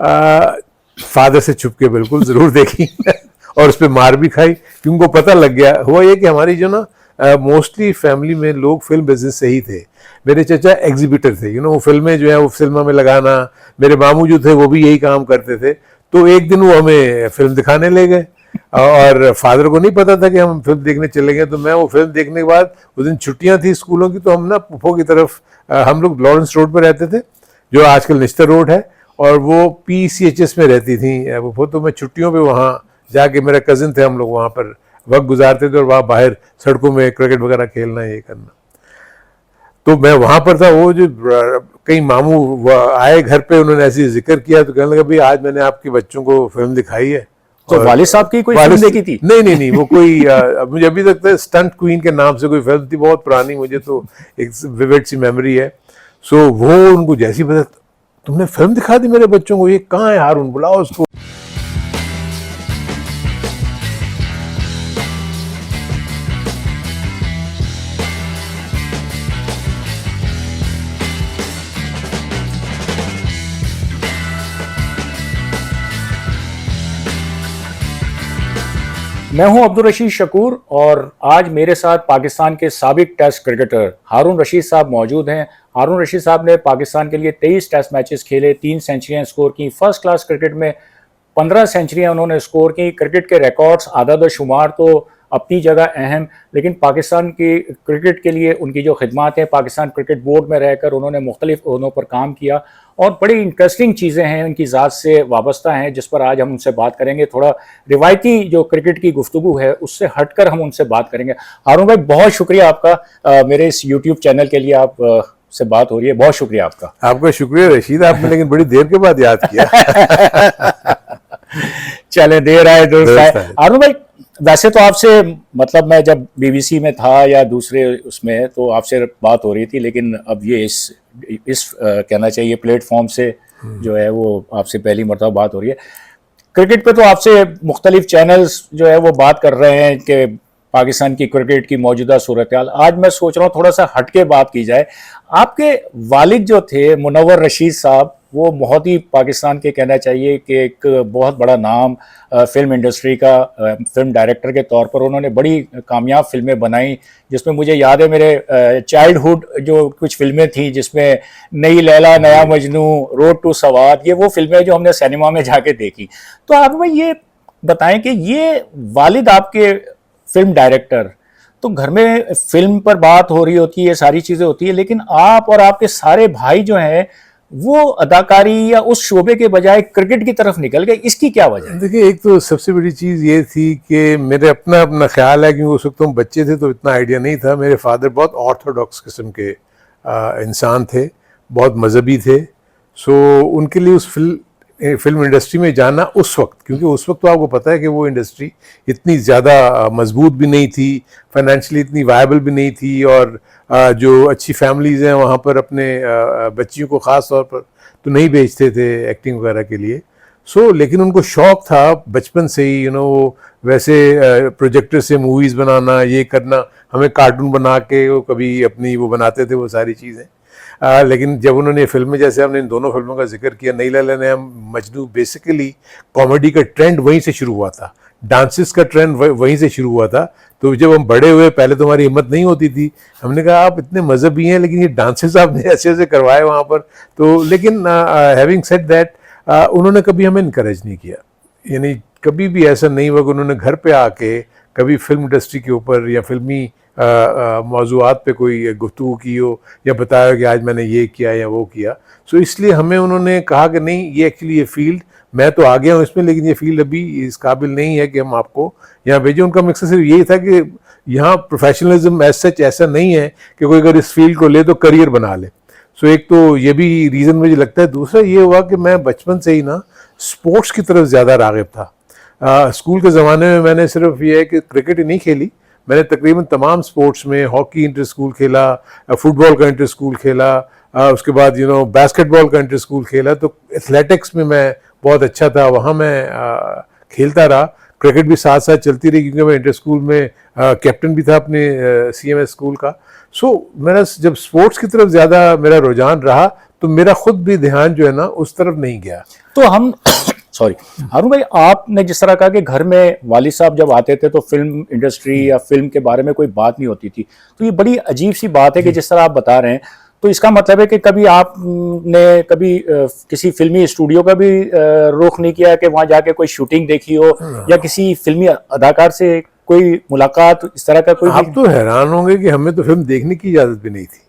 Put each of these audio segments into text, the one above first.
Father से छुप के बिल्कुल जरूर देखी और उस पर मार भी खाई, क्योंकि उनको पता लग गया। हुआ ये कि हमारी जो ना मोस्टली फैमिली में लोग फिल्म बिजनेस से ही थे। मेरे चचा एग्जीबिटर थे, वो फिल्में जो है वो फिल्मों में लगाना, मेरे मामू जो थे वो भी यही काम करते थे। तो एक दिन वो हमें फिल्म दिखाने ले गए और फादर को नहीं पता था कि हम फिल्म देखने चले गए। तो मैं वो फिल्म देखने के बाद, उस दिन छुट्टियां थी स्कूलों की, तो हम ना पुफो की तरफ, हम लोग लॉरेंस रोड पर रहते थे जो आजकल निश्तर रोड है, और वो PCHS में रहती थी वो। तो मैं छुट्टियों पे वहाँ जाके, मेरा कजिन थे, हम लोग वहाँ पर वक्त गुजारते थे और वहाँ बाहर सड़कों में क्रिकेट वगैरह खेलना, ये करना। तो मैं वहाँ पर था। वो जो कई मामू आए घर पे, उन्होंने ऐसी जिक्र किया तो कहने लगा भाई आज मैंने आपके बच्चों को फिल्म दिखाई है। तो वालिद साहब की कोई फिल्म देखी थी? नहीं, वो कोई मुझे अभी तक स्टंट क्वीन के नाम से कोई फिल्म थी, बहुत पुरानी, मुझे तो एक विविड सी मेमोरी है। सो वो उनको जैसी पता, तुमने फिल्म दिखा दी मेरे बच्चों को, ये कहाँ है हारून, बुलाओ उसको। मैं हूं अब्दुल रशीद शकूर और आज मेरे साथ पाकिस्तान के साबिक टेस्ट क्रिकेटर हारून रशीद साहब मौजूद हैं। हारून रशीद साहब ने पाकिस्तान के लिए 23 टेस्ट मैचेस खेले, 3 सेंचुरियां स्कोर की। फर्स्ट क्लास क्रिकेट में 15 सेंचुरियां उन्होंने स्कोर की। क्रिकेट के रिकॉर्ड्स आदाद शुमार तो अपनी जगह अहम, लेकिन पाकिस्तान की क्रिकेट के लिए उनकी जो खिदमात हैं, पाकिस्तान क्रिकेट बोर्ड में रहकर उन्होंने मुख्तलिफ ओहदों पर काम किया और बड़ी इंटरेस्टिंग चीज़ें हैं उनकी ज़ात से वाबस्ता हैं, जिस पर आज हम उनसे बात करेंगे। थोड़ा रिवायती जो क्रिकेट की गुफ्तगू है उससे हटकर हम उनसे बात करेंगे। हारून भाई, बहुत शुक्रिया आपका, मेरे इस यूट्यूब चैनल के लिए आप से बात हो रही है, बहुत शुक्रिया आपका। आपका शुक्रिया रशीद, आपने लेकिन बड़ी देर के बाद याद किया। चले, देर आए दुरुस्त आए। हारून भाई, वैसे तो आपसे, मतलब मैं जब BBC में था या दूसरे उसमें, तो आपसे बात हो रही थी, लेकिन अब ये इस कहना चाहिए प्लेटफॉर्म से जो है वो आपसे पहली मरतबा बात हो रही है। क्रिकेट पे तो आपसे मुख्तलिफ चैनल्स जो है वो बात कर रहे हैं कि पाकिस्तान की क्रिकेट की मौजूदा सूरत हाल। आज मैं सोच रहा हूँ थोड़ा सा हटके बात की जाए। आपके वालिद जो थे मुनव्वर रशीद साहब, वो बहुत ही पाकिस्तान के, कहना चाहिए कि एक बहुत बड़ा नाम फिल्म इंडस्ट्री का, फिल्म डायरेक्टर के तौर पर उन्होंने बड़ी कामयाब फिल्में बनाई, जिसमें मुझे याद है मेरे चाइल्डहुड जो कुछ फिल्में थी, जिसमें नई लैला, नया मजनू, रोड टू सवाद, ये वो फिल्में जो हमने सिनेमा में जाके देखी। तो आप भाई ये बताएं कि ये वालिद आपके फिल्म डायरेक्टर, तो घर में फिल्म पर बात हो रही होती है, ये सारी चीज़ें होती है, लेकिन आप और आपके सारे भाई जो हैं वो अदाकारी या उस शोबे के बजाय क्रिकेट की तरफ निकल गए, इसकी क्या वजह है? देखिए, एक तो सबसे बड़ी चीज़ ये थी कि मेरे अपना ख्याल है, क्योंकि उस वक्त हम बच्चे थे तो इतना आइडिया नहीं था। मेरे फादर बहुत ऑर्थोडॉक्स किस्म के इंसान थे, बहुत मजहबी थे। सो उनके लिए उस फिल्म इंडस्ट्री में जाना उस वक्त, क्योंकि उस वक्त तो आपको पता है कि वो इंडस्ट्री इतनी ज़्यादा मजबूत भी नहीं थी, फाइनेंशियली इतनी वायबल भी नहीं थी, और जो अच्छी फैमिलीज़ हैं वहाँ पर अपने बच्चियों को ख़ास तौर पर तो नहीं भेजते थे एक्टिंग वगैरह के लिए। लेकिन उनको शौक़ था बचपन से ही, वैसे प्रोजेक्टर से मूवीज़ बनाना, ये करना, हमें कार्टून बना के वो कभी अपनी वो बनाते थे वो सारी चीज़ें। लेकिन जब उन्होंने फिल्में, जैसे हमने इन दोनों फिल्मों का जिक्र किया, नई लैला नया मजनू, बेसिकली कॉमेडी का ट्रेंड वहीं से शुरू हुआ था, डांसेस का ट्रेंड वहीं से शुरू हुआ था। तो जब हम बड़े हुए, पहले तो हमारी हिम्मत नहीं होती थी, हमने कहा आप इतने मजहबी हैं लेकिन ये डांसेस आपने ऐसे ऐसे करवाए वहाँ पर। तो लेकिन हैविंग सेड दैट, उन्होंने कभी हमें इनकरेज नहीं किया, यानी कभी भी ऐसा नहीं हुआ कि उन्होंने घर पे आके कभी फिल्म इंडस्ट्री के ऊपर या फिल्मी मौज़ूआत पे कोई गुफ्तगू की हो या बताया कि आज मैंने ये किया या वो किया। इसलिए हमें उन्होंने कहा कि नहीं, ये एक्चुअली ये फील्ड, मैं तो आ गया हूँ इसमें, लेकिन ये फील्ड अभी इस काबिल नहीं है कि हम आपको यहाँ भेजें। उनका मकसद सिर्फ यही था कि यहाँ प्रोफेशनलिज्म एज सच ऐसा नहीं है कि कोई अगर इस फील्ड को ले तो करियर बना ले। एक तो ये भी रीज़न मुझे लगता है। दूसरा ये हुआ कि मैं बचपन से ही ना स्पोर्ट्स की तरफ ज़्यादा राग़िब था। स्कूल के ज़माने में मैंने सिर्फ ये है कि क्रिकेट ही नहीं खेली, मैंने तकरीबन तमाम स्पोर्ट्स में हॉकी इंटर स्कूल खेला, फुटबॉल का इंटर स्कूल खेला, उसके बाद बास्केटबॉल का इंटर स्कूल खेला। तो एथलेटिक्स में मैं बहुत अच्छा था, वहाँ मैं खेलता रहा। क्रिकेट भी साथ साथ चलती रही, क्योंकि मैं इंटर स्कूल में कैप्टन भी था अपने CMS स्कूल का। मेरा जब स्पोर्ट्स की तरफ ज़्यादा मेरा रुझान रहा, तो मेरा खुद भी ध्यान जो है ना उस तरफ नहीं गया। तो हम सॉरी हारून भाई, आपने जिस तरह कहा कि घर में वालिद साहब जब आते थे तो फिल्म इंडस्ट्री या फिल्म के बारे में कोई बात नहीं होती थी, तो ये बड़ी अजीब सी बात है कि जिस तरह आप बता रहे हैं, तो इसका मतलब है कि कभी आपने कभी किसी फिल्मी स्टूडियो का भी रुख नहीं किया कि वहां जाके कोई शूटिंग देखी हो, या किसी फिल्मी अदाकार से कोई मुलाकात इस तरह का कोई? आप तो हैरान होंगे कि हमें तो फिल्म देखने की इजाजत भी नहीं थी,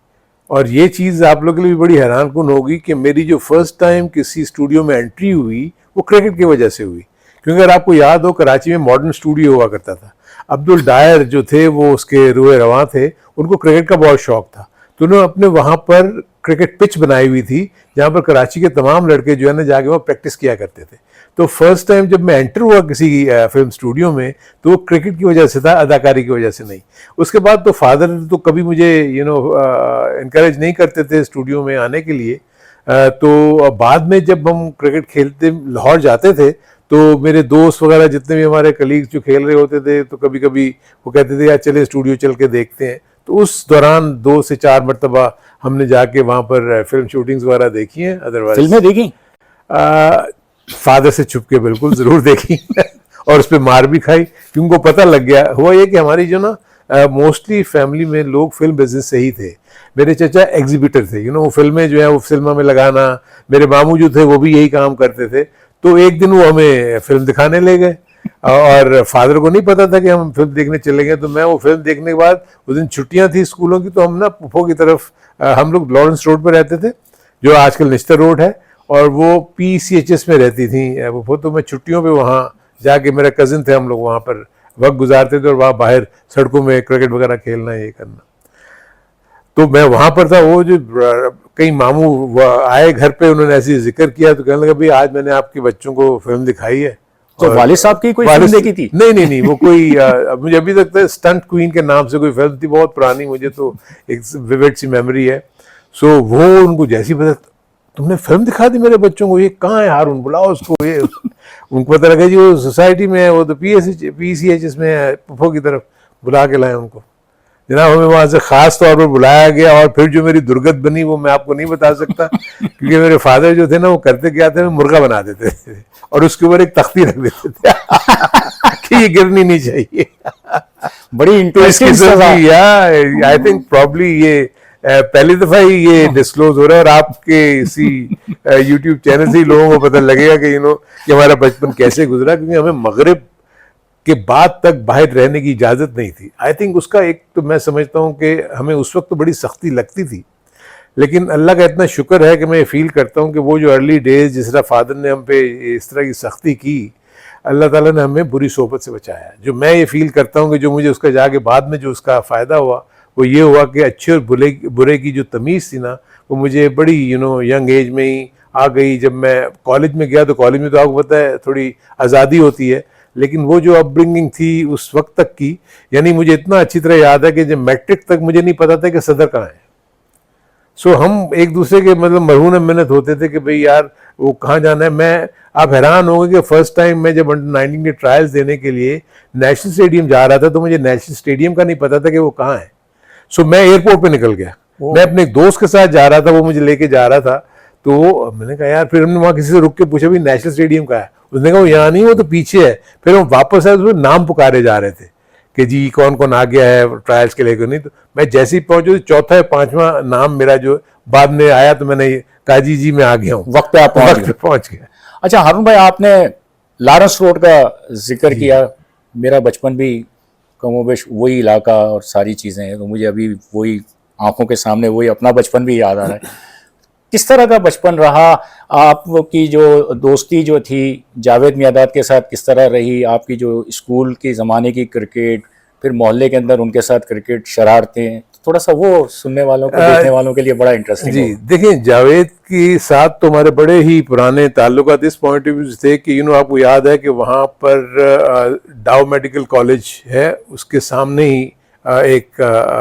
और ये चीज़ आप लोग के लिए भी बड़ी हैरानकुन होगी कि मेरी जो फर्स्ट टाइम किसी स्टूडियो में एंट्री हुई वो क्रिकेट की वजह से हुई। क्योंकि अगर आपको याद हो, कराची में मॉडर्न स्टूडियो हुआ करता था, अब्दुल डायर जो थे वो उसके रूए रवां थे, उनको क्रिकेट का बहुत शौक था, तो उन्होंने अपने वहाँ पर क्रिकेट पिच बनाई हुई थी जहाँ पर कराची के तमाम लड़के जो है ना जाके वहाँ प्रैक्टिस किया करते थे। तो फर्स्ट टाइम जब मैं एंटर हुआ किसी फिल्म स्टूडियो में तो वो क्रिकेट की वजह से था, अदाकारी की वजह से नहीं। उसके बाद तो फादर तो कभी मुझे इनकरेज नहीं करते थे स्टूडियो में आने के लिए। तो बाद में जब हम क्रिकेट खेलते लाहौर जाते थे तो मेरे दोस्त वगैरह जितने भी हमारे कलीग्स जो खेल रहे होते थे तो कभी कभी वो कहते थे यार चले स्टूडियो चल के देखते हैं। तो उस दौरान 2 से 4 मरतबा हमने जाके वहाँ पर फिल्म शूटिंग्स वगैरह देखी हैं। अदरवाइज फिल्में देखी फादर से छुप के बिल्कुल जरूर देखी और उस पर मार भी खाई, क्योंकि उनको पता लग गया। हुआ ये कि हमारी जो ना मोस्टली फैमिली में लोग फिल्म बिजनेस से ही थे। मेरे चचा एग्जीबिटर थे, वो फिल्में जो है वो फिल्मों में लगाना, मेरे मामू जो थे वो भी यही काम करते थे। तो एक दिन वो हमें फिल्म दिखाने ले गए और फादर को नहीं पता था कि हम फिल्म देखने चले गए। तो मैं वो फिल्म देखने के बाद, उस दिन छुट्टियां थी स्कूलों की, तो हम ना पुफो की तरफ, हम लोग लॉरेंस रोड पर रहते थे जो आजकल निश्तर रोड है, और वो PCHS में रहती थी पुफो। तो मैं छुट्टियों पे वहाँ जाके, मेरा कजिन थे, हम लोग वहाँ पर वक्त गुजारते थे और वहाँ बाहर सड़कों में क्रिकेट वगैरह खेलना, ये करना। तो मैं वहाँ पर था। वो जो कई मामू आए घर पे, उन्होंने ऐसी जिक्र किया तो कहने लगा भाई आज मैंने आपके बच्चों को फिल्म दिखाई है। तो वालिद साहब की कोई फिल्म देखी थी? नहीं, वो कोई मुझे अभी तक स्टंट क्वीन के नाम से कोई फिल्म थी, बहुत पुरानी, मुझे तो एक विविड सी मेमोरी है। सो वो उनको जैसी पता, तुमने फिल्म दिखा दी मेरे बच्चों को, ये कहाँ है हारून, बुलाओ उसको। ये उनको पता लगा जी वो सोसाइटी में है, वो तो PCHS में है, पुफो की तरफ, बुला के लाए उनको। जनाब हमें वहाँ से खास तौर पर बुलाया गया, और फिर जो मेरी दुर्गत बनी वो मैं आपको नहीं बता सकता क्योंकि मेरे फादर जो थे ना वो करते क्या थे, मुर्गा बना देते थे और उसके ऊपर एक तख्ती रख देते थे कि ये गिरनी नहीं चाहिए। बड़ी इंटरेस्टिंग। आई थिंक प्रॉब्ली ये पहली दफा ही ये डिस्क्लोज हो रहा है और आपके इसी YouTube चैनल से ही लोगों को पता लगेगा कि कि हमारा बचपन कैसे गुजरा, क्योंकि हमें मगरिब के बाद तक बाहर रहने की इजाज़त नहीं थी। आई थिंक उसका एक तो मैं समझता हूँ कि हमें उस वक्त तो बड़ी सख्ती लगती थी, लेकिन अल्लाह का इतना शुक्र है कि मैं फील करता हूँ कि वो जो अर्ली डेज जिस तरह फादर ने हम पे इस तरह की सख्ती की, अल्लाह ताला ने हमें बुरी सोबत से बचाया। जो मैं ये फील करता हूँ कि जो मुझे उसका जाके बाद में जो उसका फ़ायदा हुआ वो ये हुआ कि अच्छे और बुरे की जो तमीज़ थी ना वो मुझे बड़ी यंग एज में ही आ गई। जब मैं कॉलेज में गया तो कॉलेज में तो आपको पता है थोड़ी आज़ादी होती है, लेकिन वो जो अपब्रिंगिंग थी उस वक्त तक की, यानी मुझे इतना अच्छी तरह याद है कि जब मैट्रिक तक मुझे नहीं पता था कि सदर कहाँ है। सो हम एक दूसरे के मतलब मरहून मिन्नत होते थे कि भाई यार वो कहाँ जाना है। आप हैरान होंगे कि फर्स्ट टाइम मैं जब अंडर-19 के ट्रायल्स देने के लिए नेशनल स्टेडियम जा रहा था तो मुझे नेशनल स्टेडियम का नहीं पता था कि वो कहाँ है। सो मैं एयरपोर्ट पे निकल गया, मैं अपने एक दोस्त के साथ जा रहा था, वो मुझे लेके जा रहा था। तो मैंने कहा यार, फिर हमने वहाँ किसी से रुक के पूछा भी नेशनल स्टेडियम का है, उसने कहा वो यहाँ नहीं, वो तो पीछे है। फिर हम वापस आए, उसमें नाम पुकारे जा रहे थे कि जी कौन कौन आ गया है ट्रायल्स के लेकर। नहीं तो मैं जैसे ही पहुंचे चौथा या पांचवा नाम मेरा जो बाद में आया तो मैंने कहा जी मैं आ गया हूँ, वक्त पे आप पहुंच गया। अच्छा हारून भाई, आपने लॉरेंस रोड का जिक्र किया। मेरा बचपन भी कमोबेश वही इलाका और सारी चीज़ें हैं, तो मुझे अभी वही आंखों के सामने वही अपना बचपन भी याद आ रहा है। किस तरह का बचपन रहा आपकी? जो दोस्ती जो थी जावेद मियादाद के साथ किस तरह रही? आपकी जो स्कूल के ज़माने की क्रिकेट, फिर मोहल्ले के अंदर उनके साथ क्रिकेट, शरारतें, थोड़ा सा वो सुनने वालों को, देखने वालों के लिए बड़ा इंटरेस्टिंग। जी देखिए, जावेद के साथ तो हमारे बड़े ही पुराने ताल्लुकात इस पॉइंट ऑफ व्यू थे कि आपको याद है कि वहाँ पर डाउ मेडिकल कॉलेज है, उसके सामने ही एक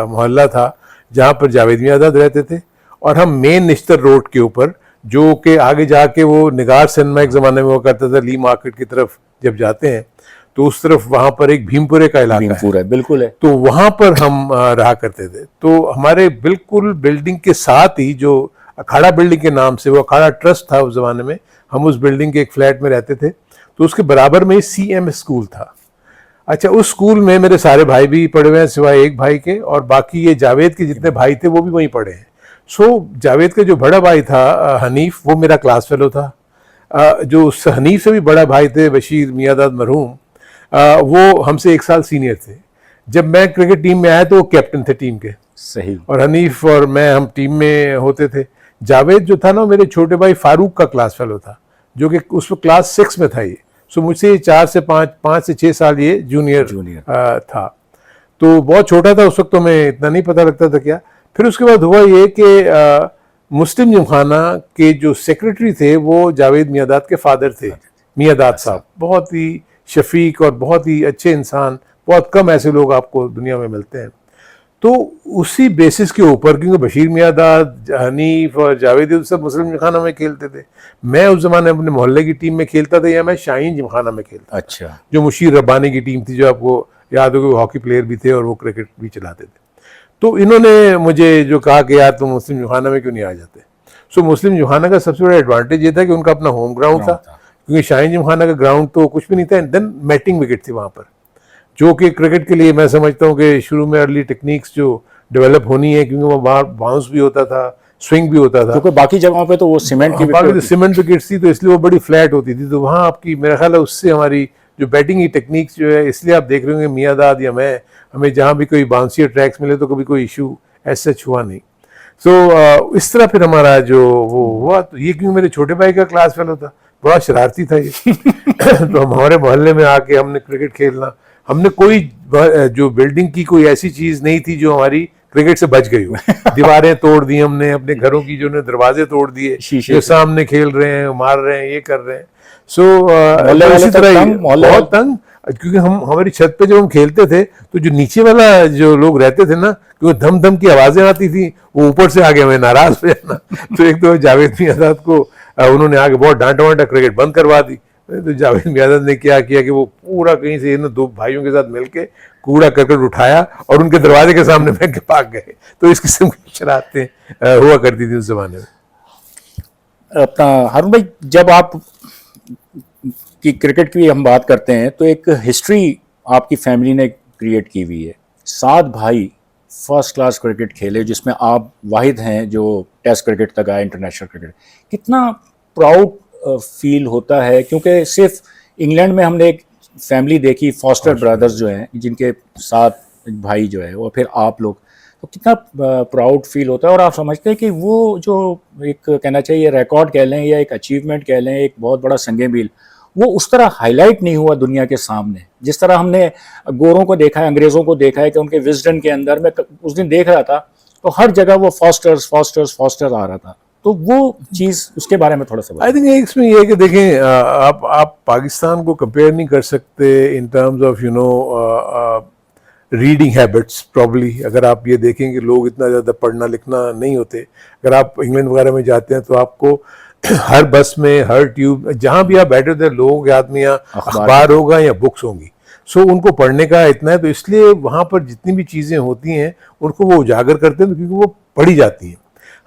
मोहल्ला था जहाँ पर जावेद मियादाद रहते थे, और हम मेन निश्तर रोड के ऊपर, जो कि आगे जाके वो निगार सिनेमा एक ज़माने में वो करता था, ली मार्केट की तरफ जब जाते हैं तो उस तरफ वहाँ पर एक भीमपुरे का इलाका है, बिल्कुल है। तो वहाँ पर हम रहा करते थे। तो हमारे बिल्कुल बिल्डिंग के साथ ही जो अखाड़ा बिल्डिंग के नाम से, वो अखाड़ा ट्रस्ट था उस जमाने में, हम उस बिल्डिंग के एक फ्लैट में रहते थे, तो उसके बराबर में ही CM स्कूल था। अच्छा, उस स्कूल में मेरे सारे भाई भी पढ़े हुए हैं सिवाय एक भाई के, और बाकी ये जावेद के जितने भाई थे वो भी वहीं पढ़े हैं। सो जावेद का जो बड़ा भाई था हनीफ, वो मेरा क्लास फेलो था। जो उस हनीफ से भी बड़ा भाई थे बशीर मियादाद मरहूम, वो हमसे 1 साल सीनियर थे। जब मैं क्रिकेट टीम में आया तो वो कैप्टन थे टीम के, सही। और हनीफ और मैं हम टीम में होते थे। जावेद जो था ना, मेरे छोटे भाई फारूक का क्लास फेलो था, जो कि उस वक्त क्लास 6 में था ये। सो मुझसे 4 से 5 से 6 साल ये जूनियर था। तो बहुत छोटा था उस वक्त, तो मैं इतना नहीं पता लगता था क्या। फिर उसके बाद हुआ ये कि मुस्लिम जिमखाना के जो सेक्रेटरी थे वो जावेद मियादाद के फादर थे, मियादाद साहब। बहुत ही शफीक और बहुत ही अच्छे इंसान, बहुत कम ऐसे लोग आपको दुनिया में मिलते हैं। तो उसी बेसिस के ऊपर, क्योंकि बशीर मियादाद, हनीफ और जावेद सब मुस्लिम जिमखाना में खेलते थे, मैं उस जमाने अपने मोहल्ले की टीम में खेलता था, या मैं शाहीन जिमखाना में खेलता। अच्छा। जो मुशीर रब्बानी की टीम थी, जो आपको याद होगा, हॉकी प्लेयर भी थे और वो क्रिकेट भी चलाते थे। तो इन्होंने मुझे जो कहा कि यार तुम मुस्लिम जिमखाना में क्यों नहीं आ जाते। सो मुस्लिम जिमखाना का सबसे बड़ा एडवांटेज ये था कि उनका अपना होम ग्राउंड था, क्योंकि शाहीन जिमखाना का ग्राउंड तो कुछ भी नहीं था। देन मैटिंग विकेट थी वहाँ पर, जो कि क्रिकेट के लिए मैं समझता हूँ कि शुरू में अर्ली टेक्निक्स जो डेवलप होनी है, क्योंकि वो बाहर बाउंस भी होता था, स्विंग भी होता था, क्योंकि बाकी जगहों पे तो वो सीमेंट की बाकी तो सीमेंट विकेट्स थी, तो इसलिए वो बड़ी फ्लैट होती थी। तो वहाँ आपकी मेरा ख्याल है उससे हमारी जो बैटिंग की टेक्निक्स जो है, इसलिए आप देख रहे होंगे मियादाद या मैं, हमें जहाँ भी कोई बाउंसियर ट्रैक्स मिले तो कभी कोई इशू ऐसा हुआ नहीं। सो इस तरह फिर हमारा जो वो हुआ, तो ये क्योंकि मेरे छोटे भाई का क्लास फेलो था, बड़ा शरारती था ये तो हमारे मोहल्ले में आके हमने क्रिकेट खेलना, हमने कोई जो बिल्डिंग की कोई ऐसी चीज नहीं थी जो हमारी क्रिकेट से बच गई हो। दीवारें तोड़ दी हमने, अपने घरों की जो ने दरवाजे तोड़ दिए, जो सामने खेल रहे हैं, मार रहे हैं, ये कर रहे हैं। सो इसी तरह बहुत तंग, क्योंकि हम हमारी छत पे जब हम खेलते थे तो जो नीचे वाला जो लोग रहते थे ना, क्योंकि धम धम की आवाजें आती थी, वो ऊपर से आगे हमें नाराज हो जाना। तो एक तो जावेद मियादाद को उन्होंने आगे बहुत डांटा वांटा, क्रिकेट बंद करवा दी। तो जावेद मियादाद ने क्या किया कि वो पूरा कहीं से इन 2 भाइयों के साथ मिलके कूड़ा करकट उठाया और उनके दरवाजे के सामने फेंक के भाग गए। तो इस किस्म की शरारतें हुआ करती थी उस जमाने में। अपना हारून भाई, जब आप की क्रिकेट की हम बात करते हैं तो एक हिस्ट्री आपकी फैमिली ने क्रिएट की हुई है। 7 भाई फर्स्ट क्लास क्रिकेट खेले, जिसमें आप वाहिद हैं जो टेस्ट क्रिकेट तक आए, इंटरनेशनल क्रिकेट। कितना प्राउड फील होता है, क्योंकि सिर्फ इंग्लैंड में हमने एक फैमिली देखी, फॉस्टर ब्रदर्स जो हैं, जिनके 7 भाई जो है, और फिर आप लोग, तो कितना प्राउड फील होता है। और आप समझते हैं कि वो जो एक कहना चाहिए रिकॉर्ड कह लें या एक अचीवमेंट कह लें, एक बहुत बड़ा संगे मील, वो उस तरह हाईलाइट नहीं हुआ दुनिया के सामने, जिस तरह हमने गोरों को देखा है, अंग्रेज़ों को देखा है कि उनके विजडन के अंदर, मैं उस दिन देख रहा था तो हर जगह वो फॉस्टर आ रहा था। तो वो चीज़, उसके बारे में थोड़ा सा आई थिंक इसमें ये है कि देखें, आप पाकिस्तान को कंपेयर नहीं कर सकते in terms of reading habits. Probably अगर आप ये देखें कि लोग इतना ज़्यादा पढ़ना लिखना नहीं होते। अगर आप इंग्लैंड वगैरह में जाते हैं तो आपको हर बस में, हर ट्यूब, जहाँ भी आप बैठे थे, लोगों के हाथ में या अखबार होगा या बुक्स होंगी। सो उनको पढ़ने का इतना है, तो इसलिए वहाँ पर जितनी भी चीज़ें होती हैं उनको वो उजागर करते हैं, क्योंकि वो पढ़ी जाती हैं।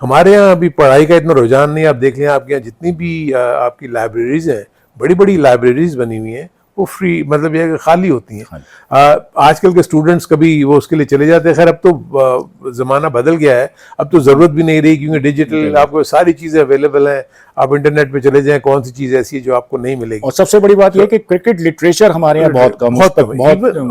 हमारे यहाँ अभी पढ़ाई का इतना रुझान नहीं। आप देख लें, आपके यहाँ जितनी भी आपकी लाइब्रेरीज हैं, बड़ी बड़ी लाइब्रेरीज बनी हुई हैं, वो फ्री, मतलब ये खाली होती हैं। आजकल के स्टूडेंट्स कभी वो उसके लिए चले जाते हैं। खैर अब तो ज़माना बदल गया है, अब तो ज़रूरत भी नहीं रही, क्योंकि डिजिटल आपको सारी चीज़ें अवेलेबल हैं। आप इंटरनेट पे चले जाएं, कौन सी चीज़ ऐसी है जो आपको नहीं मिलेगी। और सबसे बड़ी बात यह है कि क्रिकेट लिटरेचर हमारे यहाँ बहुत कम,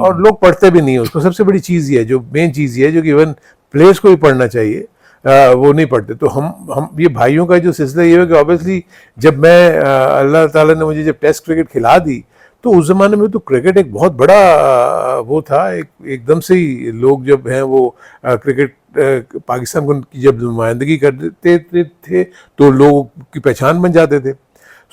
और लोग पढ़ते भी नहीं है उसको। सबसे बड़ी चीज़ ये है, जो मेन चीज़ ये है, जो कि इवन प्लेयर्स को भी पढ़ना चाहिए, वो नहीं पढ़ते। तो हम ये भाइयों का जो सिलसिला ये है कि ऑब्वियसली जब मैं अल्लाह ताला ने मुझे जब टेस्ट क्रिकेट खिला दी, तो उस ज़माने में तो क्रिकेट एक बहुत बड़ा वो था। एकदम से ही लोग जब हैं वो क्रिकेट पाकिस्तान को की जब नुमाइंदगी करते थे तो लोग की पहचान बन जाते थे।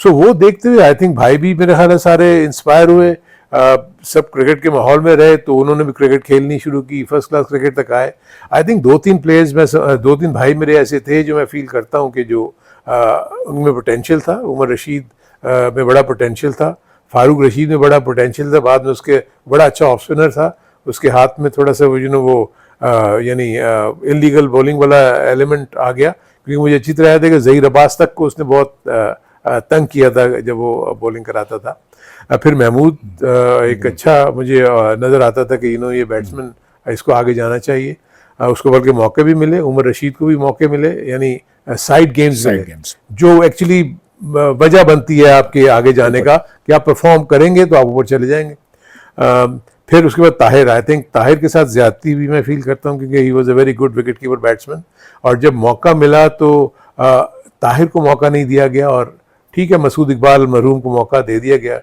सो वो देखते हुए आई थिंक भाई भी मेरे ख्याल सारे इंस्पायर हुए, सब क्रिकेट के माहौल में रहे, तो उन्होंने भी क्रिकेट खेलनी शुरू की, फर्स्ट क्लास क्रिकेट तक आए। आई थिंक 2-3 प्लेयर्स में, 2-3 भाई मेरे ऐसे थे जो मैं फील करता हूँ कि जो उनमें पोटेंशियल था। उमर रशीद में बड़ा पोटेंशियल था, फारूक रशीद में बड़ा पोटेंशियल था, बाद में उसके बड़ा अच्छा ऑफ स्पिनर था, उसके हाथ में थोड़ा सा वो यानी इलीगल बॉलिंग वाला एलिमेंट आ गया, क्योंकि मुझे अच्छी तरह याद है कि ज़हीर अब्बास तक को उसने बहुत तंग किया था जब वो बॉलिंग कराता था। फिर महमूद एक अच्छा मुझे नज़र आता था कि ये बैट्समैन इसको आगे जाना चाहिए। उसको बल्कि मौके भी मिले, उमर रशीद को भी मौके मिले, यानी साइड गेम्स मिले जो एक्चुअली वजह बनती है आपके आगे जाने का कि आप परफॉर्म करेंगे तो आप ऊपर चले जाएंगे। फिर उसके बाद ताहिर, आई थिंक ताहिर के साथ ज्यादती भी मैं फील करता हूँ क्योंकि he was a very good wicket keeper batsman, और जब मौका मिला तो ताहिर को मौका नहीं दिया गया, और ठीक है मसूद इकबाल मरहूम को मौका दे दिया गया,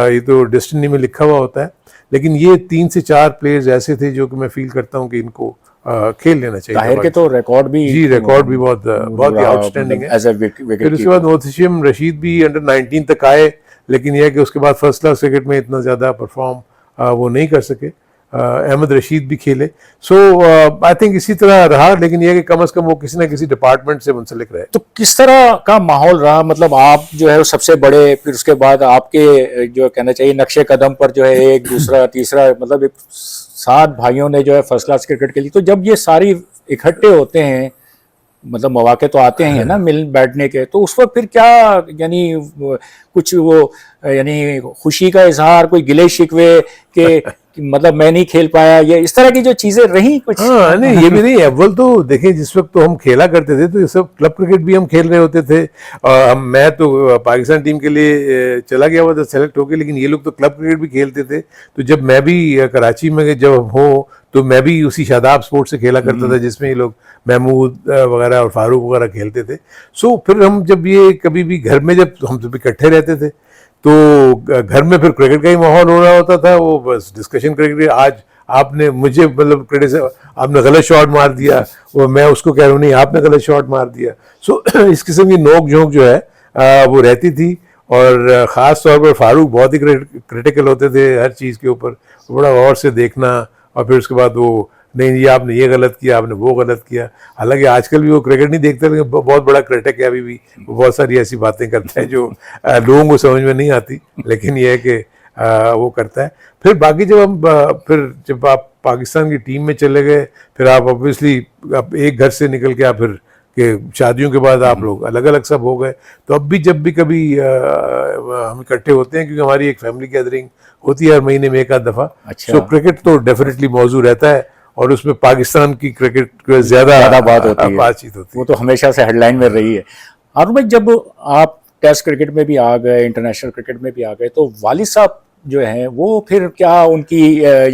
ये तो डेस्टिनी में लिखा हुआ होता है, लेकिन ये 3 से 4 प्लेयर्स ऐसे थे जो कि मैं फील करता हूँ कि इनको खेल लेना चाहिए। ताहिर के तो रिकॉर्ड भी, जी रिकॉर्ड भी बहुत ही आउटस्टैंडिंग है। फिर उसके बाद मोहतशिम रशीद भी अंडर 19 तक आए, लेकिन यह कि उसके बाद फर्स्ट क्लास क्रिकेट में इतना ज़्यादा परफॉर्म वो नहीं कर सके। अहमद रशीद भी खेले। सो आई थिंक इसी तरह रहा, लेकिन यह कि कम से कम वो किसी न किसी डिपार्टमेंट से मुंसलिक रहे। तो किस तरह का माहौल रहा, मतलब आप जो है सबसे बड़े, फिर उसके बाद आपके जो कहना चाहिए नक्शे कदम पर जो है एक दूसरा तीसरा, मतलब 7 भाइयों ने जो है फर्स्ट क्लास क्रिकेट के लिए, तो जब ये सारी इकट्ठे होते हैं, मतलब मौके तो आते हैं ना मिल बैठने के, तो उस वक्त फिर क्या, यानी कुछ वो यानी खुशी का इजहार, कोई गिले शिकवे के कि मतलब मैं नहीं खेल पाया, ये इस तरह की जो चीजें रही कुछ? हाँ नहीं, ये भी नहीं। अव्वल तो देखिए जिस वक्त तो हम खेला करते थे तो ये सब क्लब क्रिकेट भी हम खेल रहे होते थे, और मैं तो पाकिस्तान टीम के लिए चला गया हुआ था सेलेक्ट होके, लेकिन ये लोग तो क्लब क्रिकेट भी खेलते थे। तो जब मैं भी कराची में जब हो तो मैं भी उसी शादाब स्पोर्ट्स से खेला करता था जिसमें ये लोग महमूद वगैरह और फारूक वगैरह खेलते थे। सो फिर हम जब ये कभी भी घर में जब हम सब इकट्ठे रहते थे तो घर में फिर क्रिकेट का ही माहौल हो रहा होता था, वो बस डिस्कशन क्रिकेट, आज आपने मुझे मतलब क्रिकेट से आपने गलत शॉट मार दिया, वो मैं उसको कह रहा हूँ नहीं आपने गलत शॉट मार दिया। सो इस किस्म की नोक झोंक जो है वो रहती थी, और ख़ास तौर पर फारूक बहुत ही क्रिटिकल होते थे हर चीज़ के ऊपर, बड़ा गौर से देखना, और फिर उसके बाद वो नहीं ये आपने ये गलत किया, आपने वो गलत किया। हालांकि आजकल भी वो क्रिकेट नहीं देखते, लेकिन बहुत बड़ा क्रिटिक है अभी भी, वो बहुत सारी ऐसी बातें करता है जो लोगों को समझ में नहीं आती, लेकिन ये है कि वो करता है। फिर बाकी जब आप पाकिस्तान की टीम में चले गए, फिर आप ऑब्वियसली आप एक घर से निकल के आप फिर कि शादियों के बाद आप लोग अलग अलग सब हो गए। तो अब भी जब भी कभी हम इकट्ठे होते हैं, क्योंकि हमारी एक फैमिली गैदरिंग होती है हर महीने में एक आध दफ़ा, सो क्रिकेट तो डेफिनेटली मौजूद रहता है, और उसमें पाकिस्तान की क्रिकेट ज़्यादा बात होती है, बातचीत होती है। वो तो हमेशा से हेडलाइन में रही है। और भाई जब आप टेस्ट क्रिकेट में भी आ गए, इंटरनेशनल क्रिकेट में भी आ गए, तो वालिद साहब जो हैं वो फिर क्या उनकी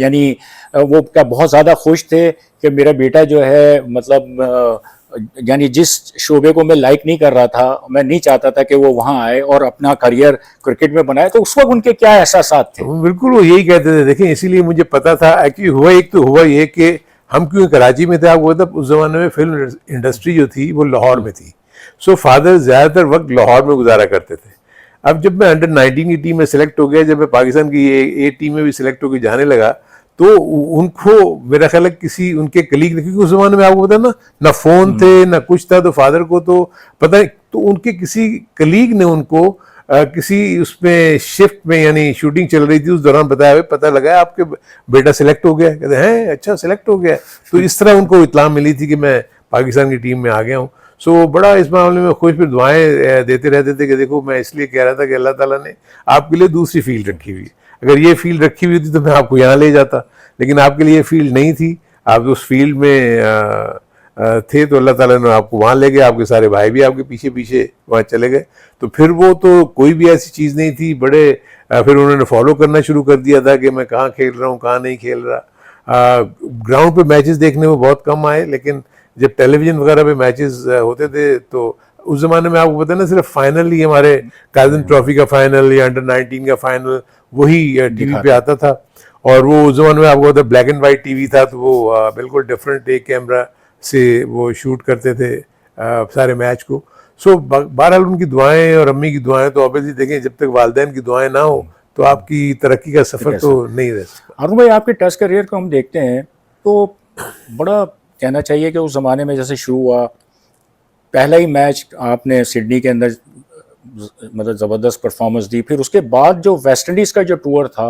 यानी वो क्या बहुत ज़्यादा खुश थे कि मेरा बेटा जो है, मतलब यानी जिस शोबे को मैं लाइक नहीं कर रहा था, मैं नहीं चाहता था कि वो वहाँ आए और अपना करियर क्रिकेट में बनाए, तो उस वक्त उनके क्या एहसासात थे? बिल्कुल वो यही कहते थे। देखें इसीलिए मुझे पता था एक्चुअली, हुआ ये कि हम क्यों कराची में थे, आपको पता उस जमाने में फिल्म इंडस्ट्री जो थी वो लाहौर में थी। सो फादर ज़्यादातर वक्त लाहौर में गुजारा करते थे। अब जब मैं अंडर 19 की टीम में सेलेक्ट हो गया, जब मैं पाकिस्तान की ए टीम में भी सिलेक्ट होकर जाने लगा, तो उनको मेरा ख्याल है किसी उनके कलीग ने, क्योंकि उस जमाने में आपको पता ना फ़ोन थे ना कुछ था, तो फादर को तो पता नहीं, तो उनके किसी कलीग ने उनको किसी उसमें शिफ्ट में, यानी शूटिंग चल रही थी उस दौरान, बताया पता लगा आपके बेटा सिलेक्ट हो गया। कहते हैं अच्छा सिलेक्ट हो गया। तो इस तरह उनको इत्तला मिली थी कि मैं पाकिस्तान की टीम में आ गया हूँ। सो बड़ा इस मामले में खुश, फिर दुआएं देते रहते थे कि देखो मैं इसलिए कह रहा था कि अल्लाह ताला ने आपके लिए दूसरी फील्ड रखी हुई है, अगर ये फील्ड रखी हुई थी तो मैं आपको यहाँ ले जाता, लेकिन आपके लिए ये फील्ड नहीं थी, आप उस फील्ड में थे तो अल्लाह ताला ने आपको वहाँ ले गया, आपके सारे भाई भी आपके पीछे पीछे वहाँ चले गए। तो फिर वो तो कोई भी ऐसी चीज़ नहीं थी, बड़े फिर उन्होंने फॉलो करना शुरू कर दिया था कि मैं कहाँ खेल रहा हूँ कहाँ नहीं खेल रहा। ग्राउंड पे मैचेस देखने में बहुत कम आए, लेकिन जब टेलीविज़न वगैरह पे मैचेस होते थे तो उस ज़माने में आपको पता है ना, सिर्फ फाइनल ही हमारे काज़न ट्रॉफी का फाइनल या अंडर 19 का फाइनल वही टीवी पे आता था, और वो उस ज़माने में आपको पता है ब्लैक एंड वाइट टीवी था, तो वो बिल्कुल डिफरेंट एक कैमरा से वो शूट करते थे सारे मैच को। सो बहरहाल उनकी दुआएं और अम्मी की दुआएं तो ऑब्वियसली देखें, जब तक वालिदैन की दुआएं ना हो तो आपकी तरक्की का सफ़र तो नहीं रह सकता। अरुण भाई आपके टेस्ट करियर को हम देखते हैं तो बड़ा कहना चाहिए कि उस ज़माने में जैसे शुरू हुआ, पहला ही मैच आपने सिडनी के अंदर मतलब ज़बरदस्त परफॉर्मेंस दी, फिर उसके बाद जो वेस्ट इंडीज़ का जो टूर था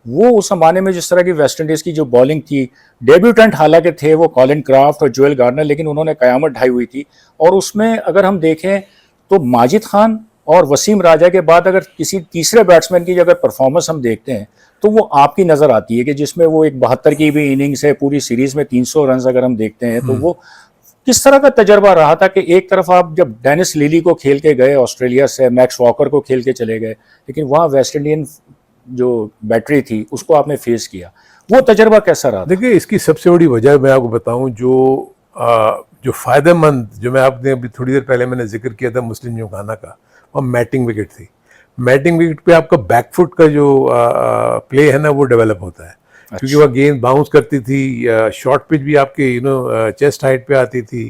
वो उस जमाने में जिस तरह की वेस्ट इंडीज की जो बॉलिंग थी, डेब्यूटेंट हालांकि थे वो कॉलिन क्राफ्ट और जोएल गार्नर, लेकिन उन्होंने कयामत ढाई हुई थी। और उसमें अगर हम देखें तो माजिद खान और वसीम राजा के बाद अगर किसी तीसरे बैट्समैन की अगर परफॉर्मेंस हम देखते हैं तो वो आपकी नज़र आती है कि जिसमें वो एक 72 की भी इनिंग्स है, पूरी सीरीज में 300 रन अगर हम देखते हैं तो वो किस तरह का तजर्बा रहा था कि एक तरफ आप जब डेनिस लिली को खेल के गए ऑस्ट्रेलिया से, मैक्स वॉकर को खेल के चले गए, लेकिन वहाँ वेस्ट इंडियन जो बैटरी थी उसको आपने फेस किया, वो तजर्बा कैसा रहा? देखिए, इसकी सबसे बड़ी वजह मैं आपको बताऊं, जो फ़ायदेमंद, जो मैं आपने अभी थोड़ी देर पहले मैंने जिक्र किया था मुस्लिम जिमखाना का, वो मैटिंग विकेट थी। मैटिंग विकेट पे आपका बैकफुट का जो प्ले है ना वो डेवलप होता है, क्योंकि वह गेंद बाउंस करती थी, शॉर्ट पिच भी आपके चेस्ट हाइट पे आती थी,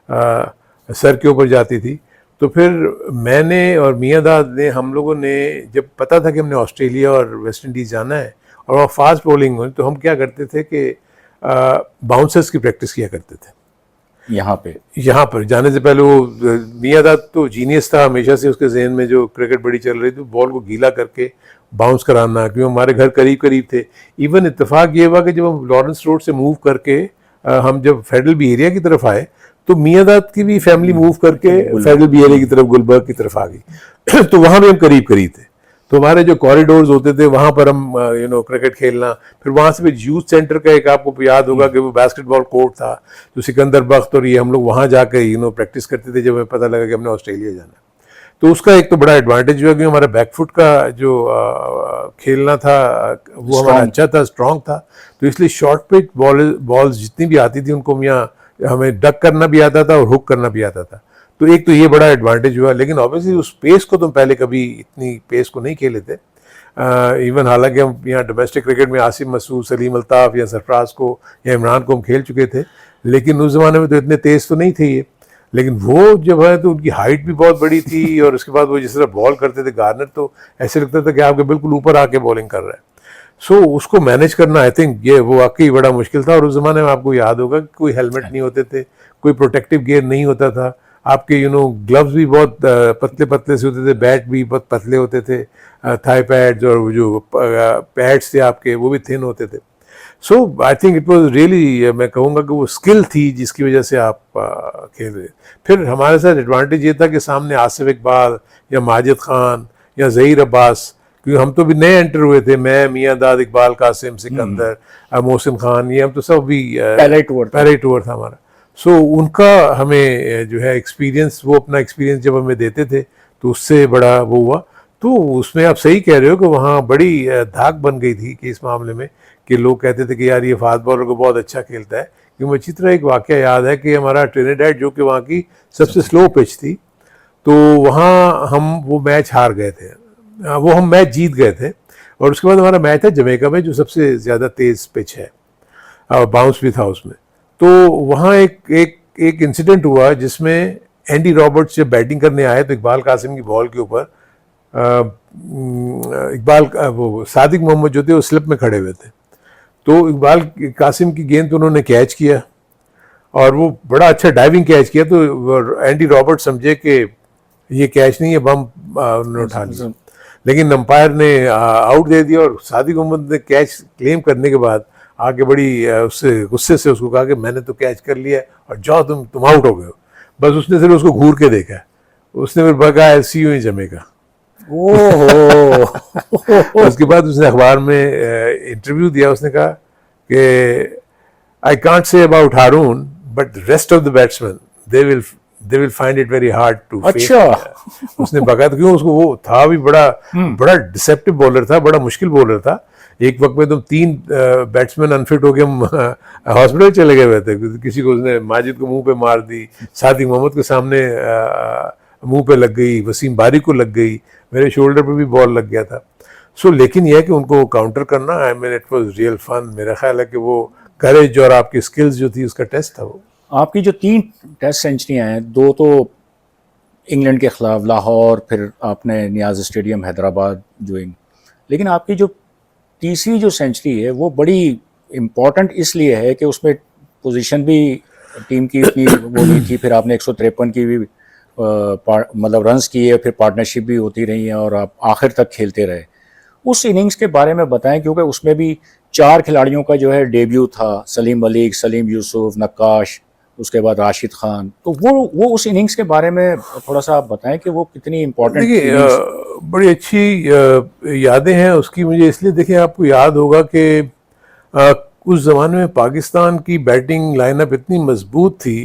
सर के ऊपर जाती थी। तो फिर मैंने और मियां दाद ने, हम लोगों ने जब पता था कि हमने ऑस्ट्रेलिया और वेस्ट इंडीज़ जाना है और वहाँ फास्ट बॉलिंग हुई, तो हम क्या करते थे कि बाउंसर्स की प्रैक्टिस किया करते थे यहाँ पर जाने से पहले। वो मियां दाद तो जीनियस था, हमेशा से उसके जहन में जो क्रिकेट बड़ी चल रही थी, बॉल को गीला करके बाउंस कराना, क्योंकि हमारे घर करीब करीब थे। इवन इत्तेफाक ये हुआ कि जब हम लॉरेंस रोड से मूव करके हम जब फेडरल बी एरिया की तरफ आए, तो मियां दाद की भी फैमिली मूव करके फेडरल बी एरिया की तरफ, गुलबर्ग की तरफ आ गई। तो वहाँ भी हम करीब करीब थे, तो हमारे जो कॉरिडोर्स होते थे वहाँ पर हम क्रिकेट खेलना। फिर वहाँ से भी यूथ सेंटर का एक, आपको याद होगा कि वो बास्केटबॉल कोर्ट था, तो सिकंदर बख्त और ये हम लोग वहाँ जाकर प्रैक्टिस करते थे जब हमें पता लगा कि हमने ऑस्ट्रेलिया जाना। तो उसका एक तो बड़ा एडवांटेज हुआ कि हमारा बैकफुट का जो खेलना था वो हमारा अच्छा था, स्ट्रॉन्ग था। तो इसलिए शॉर्ट पिच बॉल्स जितनी भी आती थी उनको हमें डक करना भी आता था और हुक करना भी आता था। तो एक तो ये बड़ा एडवांटेज हुआ, लेकिन ऑब्वियसली उस पेस को तो पहले कभी इतनी पेस को नहीं खेले थे। इवन हालांकि हम यहाँ डोमेस्टिक क्रिकेट में आसिफ मसूद, सलीम अल्ताफ़ या सरफराज को या इमरान को हम खेल चुके थे, लेकिन उस ज़माने में तो इतने तेज़ तो नहीं थे ये। लेकिन वो जब है तो उनकी हाइट भी बहुत बड़ी थी, और उसके बाद वो जिस तरह बॉल करते थे गार्नर, तो ऐसे लगता था कि आपके बिल्कुल ऊपर आके बॉलिंग कर रहा है। सो उसको मैनेज करना, आई थिंक ये वो वाकई बड़ा मुश्किल था। और उस ज़माने में आपको याद होगा कि कोई हेलमेट नहीं होते थे, कोई प्रोटेक्टिव गियर नहीं होता था, आपके ग्लव्स भी बहुत पतले पतले से होते थे, बैट भी बहुत पतले होते थे, थाई पैड्स और जो पैड्स थे आपके वो भी थिन होते थे। So I think it was really, मैं कहूँगा कि वो स्किल थी जिसकी वजह से आप खेल रहे। फिर हमारे साथ एडवांटेज ये था कि सामने आसिफ इकबाल या माजिद खान या ज़हीर अब्बास, क्योंकि हम तो भी नए एंटर हुए थे, मैं, मियां दाद, इकबाल कासिम, सिकंदर, मोहसिन खान, ये हम तो सब भी पहले टूर था हमारा। सो उनका हमें जो है एक्सपीरियंस, वो अपना एक्सपीरियंस जब हमें देते थे तो उससे बड़ा वो हुआ। तो उसमें आप सही कह रहे हो कि वहाँ बड़ी धाक बन गई थी कि इस मामले में, कि लोग कहते थे कि यार ये फास्ट बॉलर को बहुत अच्छा खेलता है। क्योंकि मुझे अच्छी तरह एक वाक़या याद है कि हमारा ट्रिनिडाड, जो कि वहाँ की सबसे स्लो पिच थी, तो वहाँ हम वो मैच हार गए थे, वो हम मैच जीत गए थे। और उसके बाद हमारा मैच था जमैका में, जो सबसे ज़्यादा तेज़ पिच है, बाउंस भी था उसमें। तो वहाँ एक इंसिडेंट हुआ जिसमें एंडी रॉबर्ट्स जब बैटिंग करने आए तो इकबाल कासिम की बॉल के ऊपर वो सादिक मोहम्मद जो थे वो स्लिप में खड़े हुए थे। तो इकबाल कासिम की गेंद तो उन्होंने कैच किया, और वो बड़ा अच्छा डाइविंग कैच किया। तो एंडी रॉबर्ट्स समझे कि ये कैच नहीं है, बम उन्होंने उठा लिया, लेकिन अंपायर ने आउट दे दिया। और सादिक मोहम्मद ने कैच क्लेम करने के बाद आके बड़ी उससे गुस्से से उसको कहा कि मैंने तो कैच कर लिया और जाओ तुम आउट हो गए हो। बस उसने सिर्फ उसको घूर के देखा, उसने फिर भगा, सी यू ही जमेगा। ओहो उसके बाद उसने अखबार में इंटरव्यू दिया, उसने कहा कि I can't say about Haroon but rest of the batsman they will find it very hard to. अच्छा उसने बकायदा, क्यों उसको वो था भी बड़ा डिसेप्टिव बॉलर था, बड़ा मुश्किल बॉलर था। एक वक्त में तो 3 बैट्समैन अनफिट होकर हम हॉस्पिटल चले गए हुए थे। किसी को उसने माजिद को मुंह पे मार दी, सादिक मोहम्मद के सामने मुंह पे लग गई, वसीम बारी को लग गई, मेरे शोल्डर पे भी बॉल लग गया था। सो लेकिन यह है कि उनको काउंटर करना, I mean it was real fun. मेरा ख्याल है कि वो करेज और आपकी स्किल्स जो थी उसका टेस्ट था वो। आपकी जो 3 टेस्ट सेंचुरियाँ हैं, 2 तो इंग्लैंड के खिलाफ लाहौर, फिर आपने नियाज स्टेडियम हैदराबाद ज्वाइन, लेकिन आपकी जो तीसरी जो सेंचुरी है वो बड़ी इम्पॉर्टेंट इसलिए है कि उसमें पोजीशन भी टीम की इतनी वो नहीं थी, फिर आपने 153 की भी मतलब रन्स किए, फिर पार्टनरशिप भी होती रही है और आप आखिर तक खेलते रहे। उस इनिंग्स के बारे में बताएं, क्योंकि उसमें भी 4 खिलाड़ियों का जो है डेब्यू था, सलीम मलिक, सलीम यूसुफ, नक्काश, उसके बाद राशिद खान। तो वो उस इनिंग्स के बारे में थोड़ा सा आप बताएं कि वो कितनी इम्पोर्टेंट देखिए इनिंग्स। बड़ी अच्छी यादें हैं उसकी मुझे, इसलिए देखिए आपको याद होगा कि अ, उस ज़माने में पाकिस्तान की बैटिंग लाइनअप इतनी मजबूत थी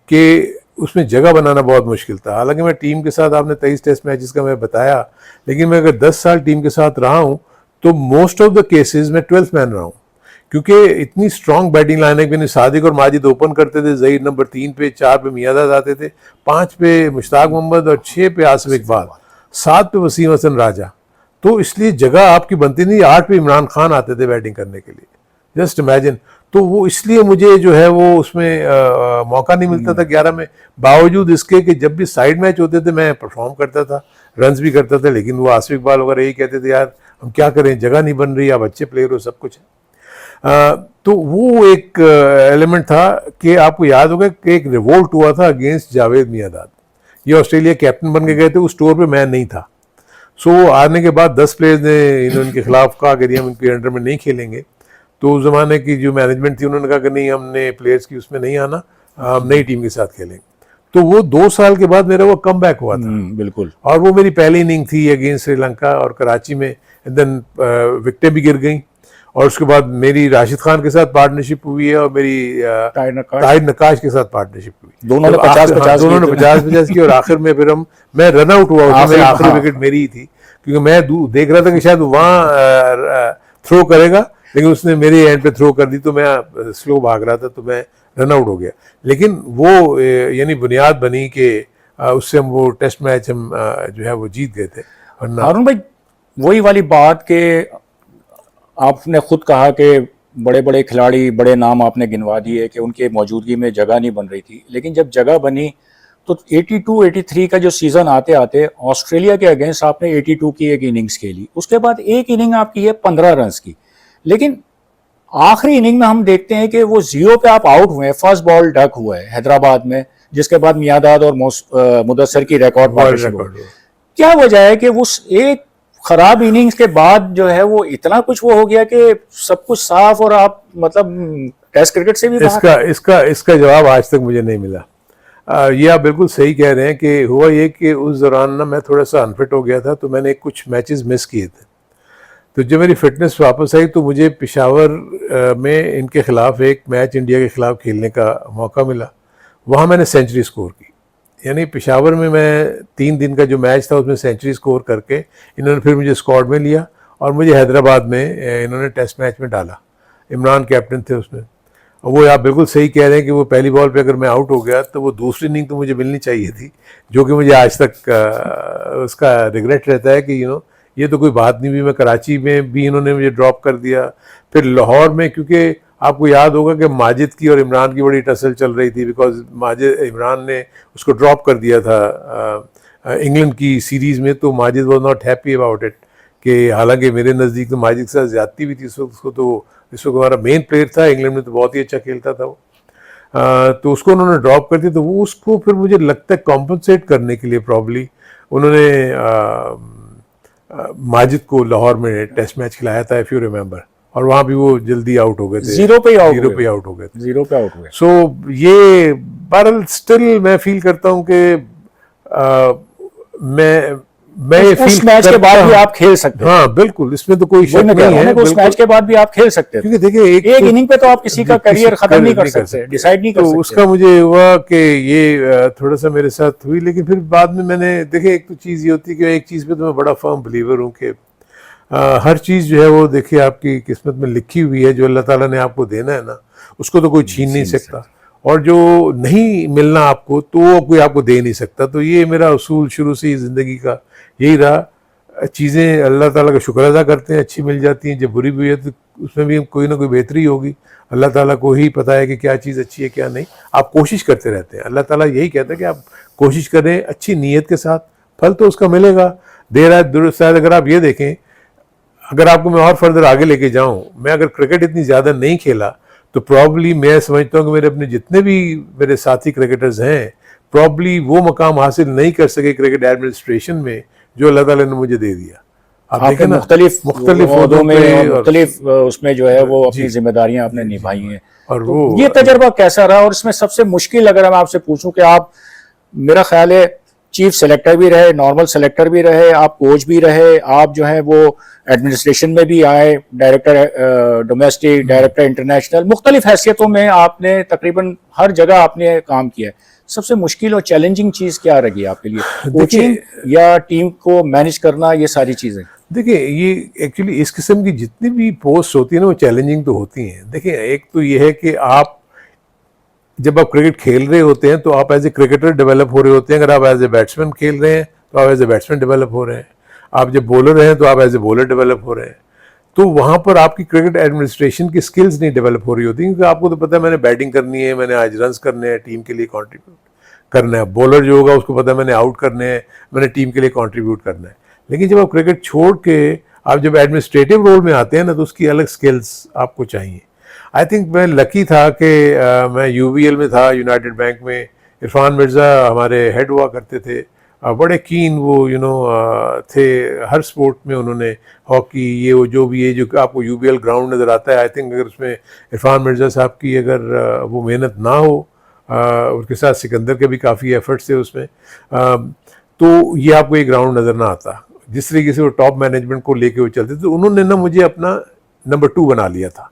कि उसमें जगह बनाना बहुत मुश्किल था। हालांकि मैं टीम के साथ, आपने 23 टेस्ट मैचेस का मैं बताया, लेकिन मैं अगर 10 साल टीम के साथ रहा हूँ तो मोस्ट ऑफ द केसेस में 12th मैन रहा हूँ, क्योंकि इतनी स्ट्रांग बैटिंग लाइनअप में सादिक और माजिद ओपन करते थे, जहीर नंबर 3 पे, 4 पे मियादाद आते थे, 5 पे मुश्ताक मोहम्मद और 6 पे आसिफ इकबाल, 7 पे वसीम हसन राजा। तो इसलिए जगह आपकी बनती नहीं। 8 पे इमरान खान आते थे बैटिंग करने के लिए, जस्ट इमेजिन। तो वो इसलिए मुझे जो है वो उसमें मौका नहीं मिलता था 11 में, बावजूद इसके कि जब भी साइड मैच होते थे मैं परफॉर्म करता था, रन्स भी करता था, लेकिन वो आसिफ इकबाल वगैरह यही कहते थे यार हम क्या करें, जगह नहीं बन रही, आप अच्छे प्लेयर हो, सब कुछ है। तो वो एक एलिमेंट था कि आपको याद होगा कि एक रिवोल्ट हुआ था अगेंस्ट जावेद मियांदाद। ये ऑस्ट्रेलिया कैप्टन बन के गए थे, उस टूर पे मैं नहीं था। सो आने के बाद 10 प्लेयर्स ने इनके खिलाफ कहा कि हम इनके अंडर में नहीं खेलेंगे। तो उस जमाने की जो मैनेजमेंट थी उन्होंने कहा कि नहीं, हमने प्लेयर्स की उसमें नहीं आना, हम नई टीम के साथ खेलेंगे। तो वो 2 साल के बाद मेरा वो कम बैक हुआ था। बिल्कुल। और वो मेरी पहली इनिंग थी अगेंस्ट श्रीलंका और कराची में, देन विकेटें भी गिर गई। और उसके बाद मेरी राशिद खान के साथ पार्टनरशिप हुई है और मेरी ताहिर नक्काश के साथ पार्टनरशिप हुई। दोनों ने 50-50 की, और आखिर में फिर मैं रन आउट हुआ, आखिरी विकेट मेरी ही थी, क्योंकि मैं देख रहा था कि शायद वहाँ थ्रो करेगा, लेकिन उसने मेरे एंड पे थ्रो कर दी, तो मैं स्लो भाग रहा था तो मैं रन आउट हो गया। लेकिन वो यानी बुनियाद बनी कि उससे हम वो टेस्ट मैच हम जो है वो जीत गए थे। हारून भाई, वही वाली बात के आपने खुद कहा कि बड़े बड़े खिलाड़ी, बड़े नाम आपने गिनवा दिए कि उनके मौजूदगी में जगह नहीं बन रही थी, लेकिन जब जगह बनी तो 82-83 का जो सीजन आते आते ऑस्ट्रेलिया के अगेंस्ट आपने 82 की एक इनिंग्स खेली, उसके बाद एक इनिंग आपकी है 15 रन की, लेकिन आखिरी इनिंग में हम देखते हैं कि वो 0 पे आप आउट हुए हैं, फर्स्ट बॉल डक हुआ है हैदराबाद में, जिसके बाद मियांदाद और मुदस्सर की रिकॉर्ड पार्टनरशिप। क्या वजह है कि उस एक खराब इनिंग्स के बाद जो है वो इतना कुछ वो हो गया कि सब कुछ साफ और आप मतलब टेस्ट क्रिकेट से भी इसका जवाब आज तक मुझे नहीं मिला। ये आप बिल्कुल सही कह रहे हैं कि हुआ ये कि उस दौरान ना मैं थोड़ा सा अनफिट हो गया था, तो मैंने कुछ मैचेस मिस किए थे। तो जब मेरी फिटनेस वापस आई तो मुझे पेशावर में इनके खिलाफ एक मैच इंडिया के खिलाफ खेलने का मौका मिला। वहाँ मैंने सेंचुरी स्कोर की, यानी पेशावर में मैं 3 दिन का जो मैच था उसमें सेंचुरी स्कोर करके इन्होंने फिर मुझे स्क्वाड में लिया और मुझे हैदराबाद में इन्होंने टेस्ट मैच में डाला। इमरान कैप्टन थे उसमें। और वो आप बिल्कुल सही कह रहे हैं कि वो पहली बॉल पे अगर मैं आउट हो गया तो वो दूसरी इनिंग तो मुझे मिलनी चाहिए थी, जो कि मुझे आज तक उसका रिग्रेट रहता है कि ये तो कोई बात नहीं हुई। मैं कराची में भी इन्होंने मुझे ड्रॉप कर दिया, फिर लाहौर में, क्योंकि आपको याद होगा कि माजिद की और इमरान की बड़ी टसल चल रही थी, बिकॉज इमरान ने उसको ड्रॉप कर दिया था इंग्लैंड की सीरीज़ में, तो Majid was not happy about it. कि हालांकि मेरे नज़दीक तो माजिद के साथ ज्यादती भी थी उस वक्त, उसको तो इस वक्त हमारा मेन प्लेयर था, इंग्लैंड में तो बहुत ही अच्छा खेलता था वो। तो उसको उन्होंने ड्रॉप कर दिया। तो वो उसको फिर मुझे लगता है कॉम्पनसेट करने के लिए प्रॉब्ली उन्होंने माजिद को लाहौर में टेस्ट मैच खिलाया था, इफ यू रिमेंबर, और वहाँ भी वो जल्दी आउट हो गए थे, 0 पे आउट हो गए थे। 0 पे आउट हुए। सो ये बहरहाल स्टिल मैं फील करता हूँ कि मैं उस मैच के बाद भी आप खेल सकते हैं। हाँ बिल्कुल, इसमें तो कोई शक नहीं है। उस मैच के बाद भी आप खेल सकते हैं, क्योंकि देखिए एक इनिंग पे तो आप किसी का करियर खत्म नहीं कर सकते, डिसाइड नहीं कर सकते। तो उसका मुझे हुआ कि ये थोड़ा सा मेरे साथ हुई, लेकिन फिर बाद में मैंने देखिए, एक तो चीज़ ये होती है कि एक चीज़ पे तो मैं बड़ा फर्म बिलीवर हूँ कि हर चीज़ जो है वो देखिए आपकी किस्मत में लिखी हुई है। जो अल्लाह ताला ने आपको देना है ना, उसको तो कोई छीन नहीं सकता, और जो नहीं मिलना आपको तो वो कोई आपको दे नहीं सकता। तो ये मेरा उसूल शुरू से ही ज़िंदगी का यही रहा। चीज़ें अल्लाह ताला का शुक्र अदा करते हैं, अच्छी मिल जाती हैं, जब बुरी भी है तो उसमें भी कोई ना कोई बेहतरी होगी। अल्लाह ताला को ही पता है कि क्या चीज़ अच्छी है क्या नहीं। आप कोशिश करते रहते हैं, अल्लाह ताला यही कहता है कि आप कोशिश करें अच्छी नीयत के साथ, फल तो उसका मिलेगा, देर आए दुरुस्त आए। अगर आप ये देखें, अगर आपको मैं और फर्दर आगे लेके जाऊँ, मैं अगर क्रिकेट इतनी ज़्यादा नहीं खेला तो प्रॉब्ली मैं समझता हूँ कि मेरे अपने जितने भी मेरे साथी क्रिकेटर्स हैं, प्रॉब्ली वो मकाम हासिल नहीं कर सके क्रिकेट एडमिनिस्ट्रेशन में जो अल्लाह ताला ने मुझे दे दिया। आप आपने देखें ना मुख्तलिफ मुख्तलिफ ओहदों ओहदों में पे और और मुख्तलिफ उसमें जो है वो अपनी जी जिम्मेदारियां आपने निभाई हैं। और तो वो ये तजर्बा कैसा रहा, और इसमें सबसे मुश्किल अगर मैं आपसे पूछूं कि आप, मेरा ख्याल है चीफ सेलेक्टर भी रहे, नॉर्मल सेलेक्टर भी रहे, आप कोच भी रहे, आप जो है वो एडमिनिस्ट्रेशन में भी आए, डायरेक्टर डोमेस्टिक, डायरेक्टर इंटरनेशनल, मुख्तलिफ हैसियतों में आपने तकरीबन हर जगह आपने काम किया है। सबसे मुश्किल और चैलेंजिंग चीज क्या रही आपके लिए, कोचिंग देखिए या टीम को मैनेज करना, ये सारी चीजें? देखिए ये एक्चुअली इस किस्म की जितनी भी पोस्ट होती है ना वो चैलेंजिंग तो होती हैं। देखिए एक तो ये है कि आप जब आप क्रिकेट खेल रहे होते हैं तो आप एज ए क्रिकेटर डेवलप हो रहे होते हैं। अगर आप एज ए बैट्समैन खेल रहे हैं तो आप एज ए बैट्समैन डेवलप हो रहे हैं। आप जब बॉलर हैं तो आप एज ए बॉलर डेवलप हो रहे हैं। तो वहाँ पर आपकी क्रिकेट एडमिनिस्ट्रेशन की स्किल्स नहीं डेवलप हो रही होती, क्योंकि आपको तो पता है मैंने बैटिंग करनी है, मैंने आज रन्स करने हैं, टीम के लिए कॉन्ट्रीब्यूट करना है। बॉलर जो होगा उसको पता है मैंने आउट करने हैं, मैंने टीम के लिए कॉन्ट्रीब्यूट करना है। लेकिन जब आप क्रिकेट छोड़ के आप जब एडमिनिस्ट्रेटिव रोल में आते हैं ना तो उसकी अलग स्किल्स आपको चाहिए। आई थिंक मैं लकी था कि मैं यूवीएल में था, यूनाइटेड बैंक में। इरफान मिर्ज़ा हमारे हेड हुआ करते थे। बड़े कीन वो थे हर स्पोर्ट में। उन्होंने हॉकी ये वो जो भी है जो आपको यूबीएल ग्राउंड नज़र आता है, आई थिंक अगर उसमें इरफान मिर्ज़ा साहब की अगर वो मेहनत ना हो, उनके साथ सिकंदर के भी काफ़ी एफर्ट्स थे उसमें, तो ये आपको ये ग्राउंड नज़र ना आता। जिस तरीके से वो टॉप मैनेजमेंट को लेके वो चलते थे, तो उन्होंने ना मुझे अपना नंबर 2 बना लिया था।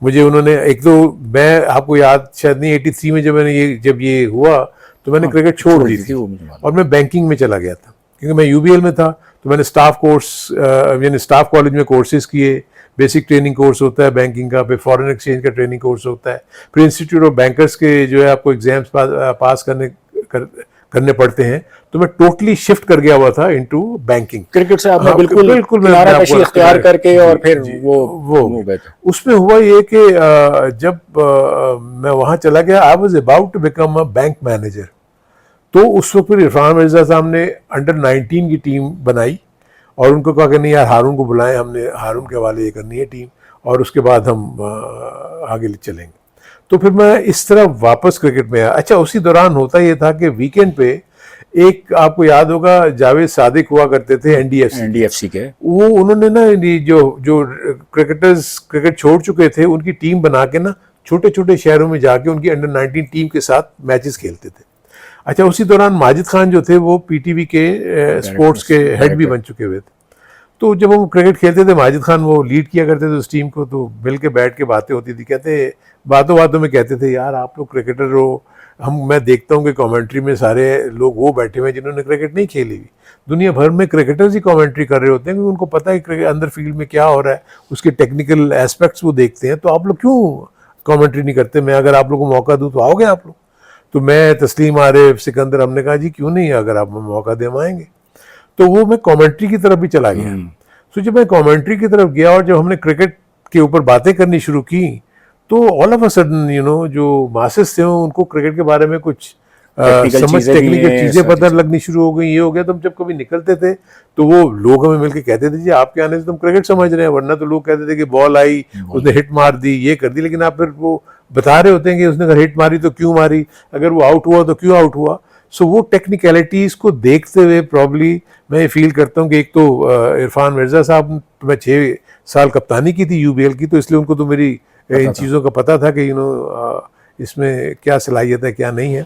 मुझे उन्होंने एक तो मैं आपको याद शायद नहीं 83 में जब ये हुआ तो मैंने क्रिकेट छोड़ दी थी और मैं बैंकिंग में चला गया था, क्योंकि मैं यूबीएल में था। तो मैंने स्टाफ कोर्स यानी स्टाफ कॉलेज में कोर्सेज किए। बेसिक ट्रेनिंग कोर्स होता है बैंकिंग का, फिर फॉरेन एक्सचेंज का ट्रेनिंग कोर्स होता है, फिर इंस्टीट्यूट ऑफ बैंकर्स के जो है आपको एग्जाम्स पास करने पड़ते हैं। तो मैं टोटली शिफ्ट कर गया हुआ था इनटू बैंकिंग। क्रिकेट से आपने हाँ, बिल्कुल बिल्कुल किनारा कशी इख्तियार करके और फिर वो हो गए। उसमें हुआ ये कि जब मैं वहाँ चला गया, I was about to become a bank manager. तो उस वक्त फिर इरफान मिर्ज़ा साहब ने अंडर 19 की टीम बनाई और उनको कहा कि नहीं यार हारून को बुलाएं, हमने हारून के हवाले ये करनी है टीम और उसके बाद हम आगे चलेंगे। तो फिर मैं इस तरह वापस क्रिकेट में आया। अच्छा, उसी दौरान होता ये था कि वीकेंड पे एक आपको याद होगा जावेद सादिक हुआ करते थे एनडीएफसी के, वो उन्होंने ना जो क्रिकेटर्स क्रिकेट छोड़ चुके थे उनकी टीम बना के ना छोटे छोटे शहरों में जाके उनकी अंडर 19 टीम के साथ मैचेस खेलते थे। अच्छा, उसी दौरान माजिद खान जो थे वो पीटीवी के स्पोर्ट्स के हेड भी बन चुके हुए थे। तो जब हम क्रिकेट खेलते थे माजिद खान वो लीड किया करते थे उस टीम को, तो मिल के बैठ के बातें होती थी। कहते बातों बातों में कहते थे यार आप लोग क्रिकेटर हो, मैं देखता हूँ कि कमेंट्री में सारे लोग वो बैठे हुए जिन्होंने क्रिकेट नहीं खेली हुई। दुनिया भर में क्रिकेटर्स ही कमेंट्री कर रहे होते हैं क्योंकि उनको पता है कि अंदर फील्ड में क्या हो रहा है, उसके टेक्निकल एस्पेक्ट्स वो देखते हैं। तो आप लोग क्यों कमेंट्री नहीं करते? मैं अगर आप लोगों को मौका दूँ तो आओगे आप लोग? तो मैं, तस्लीम, आरिफ, सिकंदर, हमने कहा जी क्यों नहीं, अगर आप मौका दें हम आएंगे। तो वो मैं कमेंट्री की तरफ भी चला गया। तो जब मैं कमेंट्री की तरफ गया और जब हमने क्रिकेट के ऊपर बातें करनी शुरू की तो ऑल ऑफ अ सडन जो मासेस थे उनको क्रिकेट के बारे में कुछ टेक्निकल चीजें पता लगनी शुरू हो गई। ये हो गया। तो हम जब कभी निकलते थे तो वो लोग हमें मिलके कहते थे जी आपके आने से तुम क्रिकेट समझ रहे हैं, वरना तो लोग कहते थे कि बॉल आई उसने हिट मार दी, ये कर दी। लेकिन आप फिर वो बता रहे होते हैं कि उसने अगर हिट मारी तो क्यों मारी, अगर वो आउट हुआ तो क्यों आउट हुआ। सो वो टेक्निकलिटीज को देखते हुए प्रॉब्ली मैं ये फील करता हूँ कि एक तो इरफान मिर्ज़ा साहब, तो मैं 6 साल कप्तानी की थी यूबीएल की, तो इसलिए उनको तो मेरी इन चीज़ों का पता था कि इसमें क्या सलाहियत है क्या नहीं है।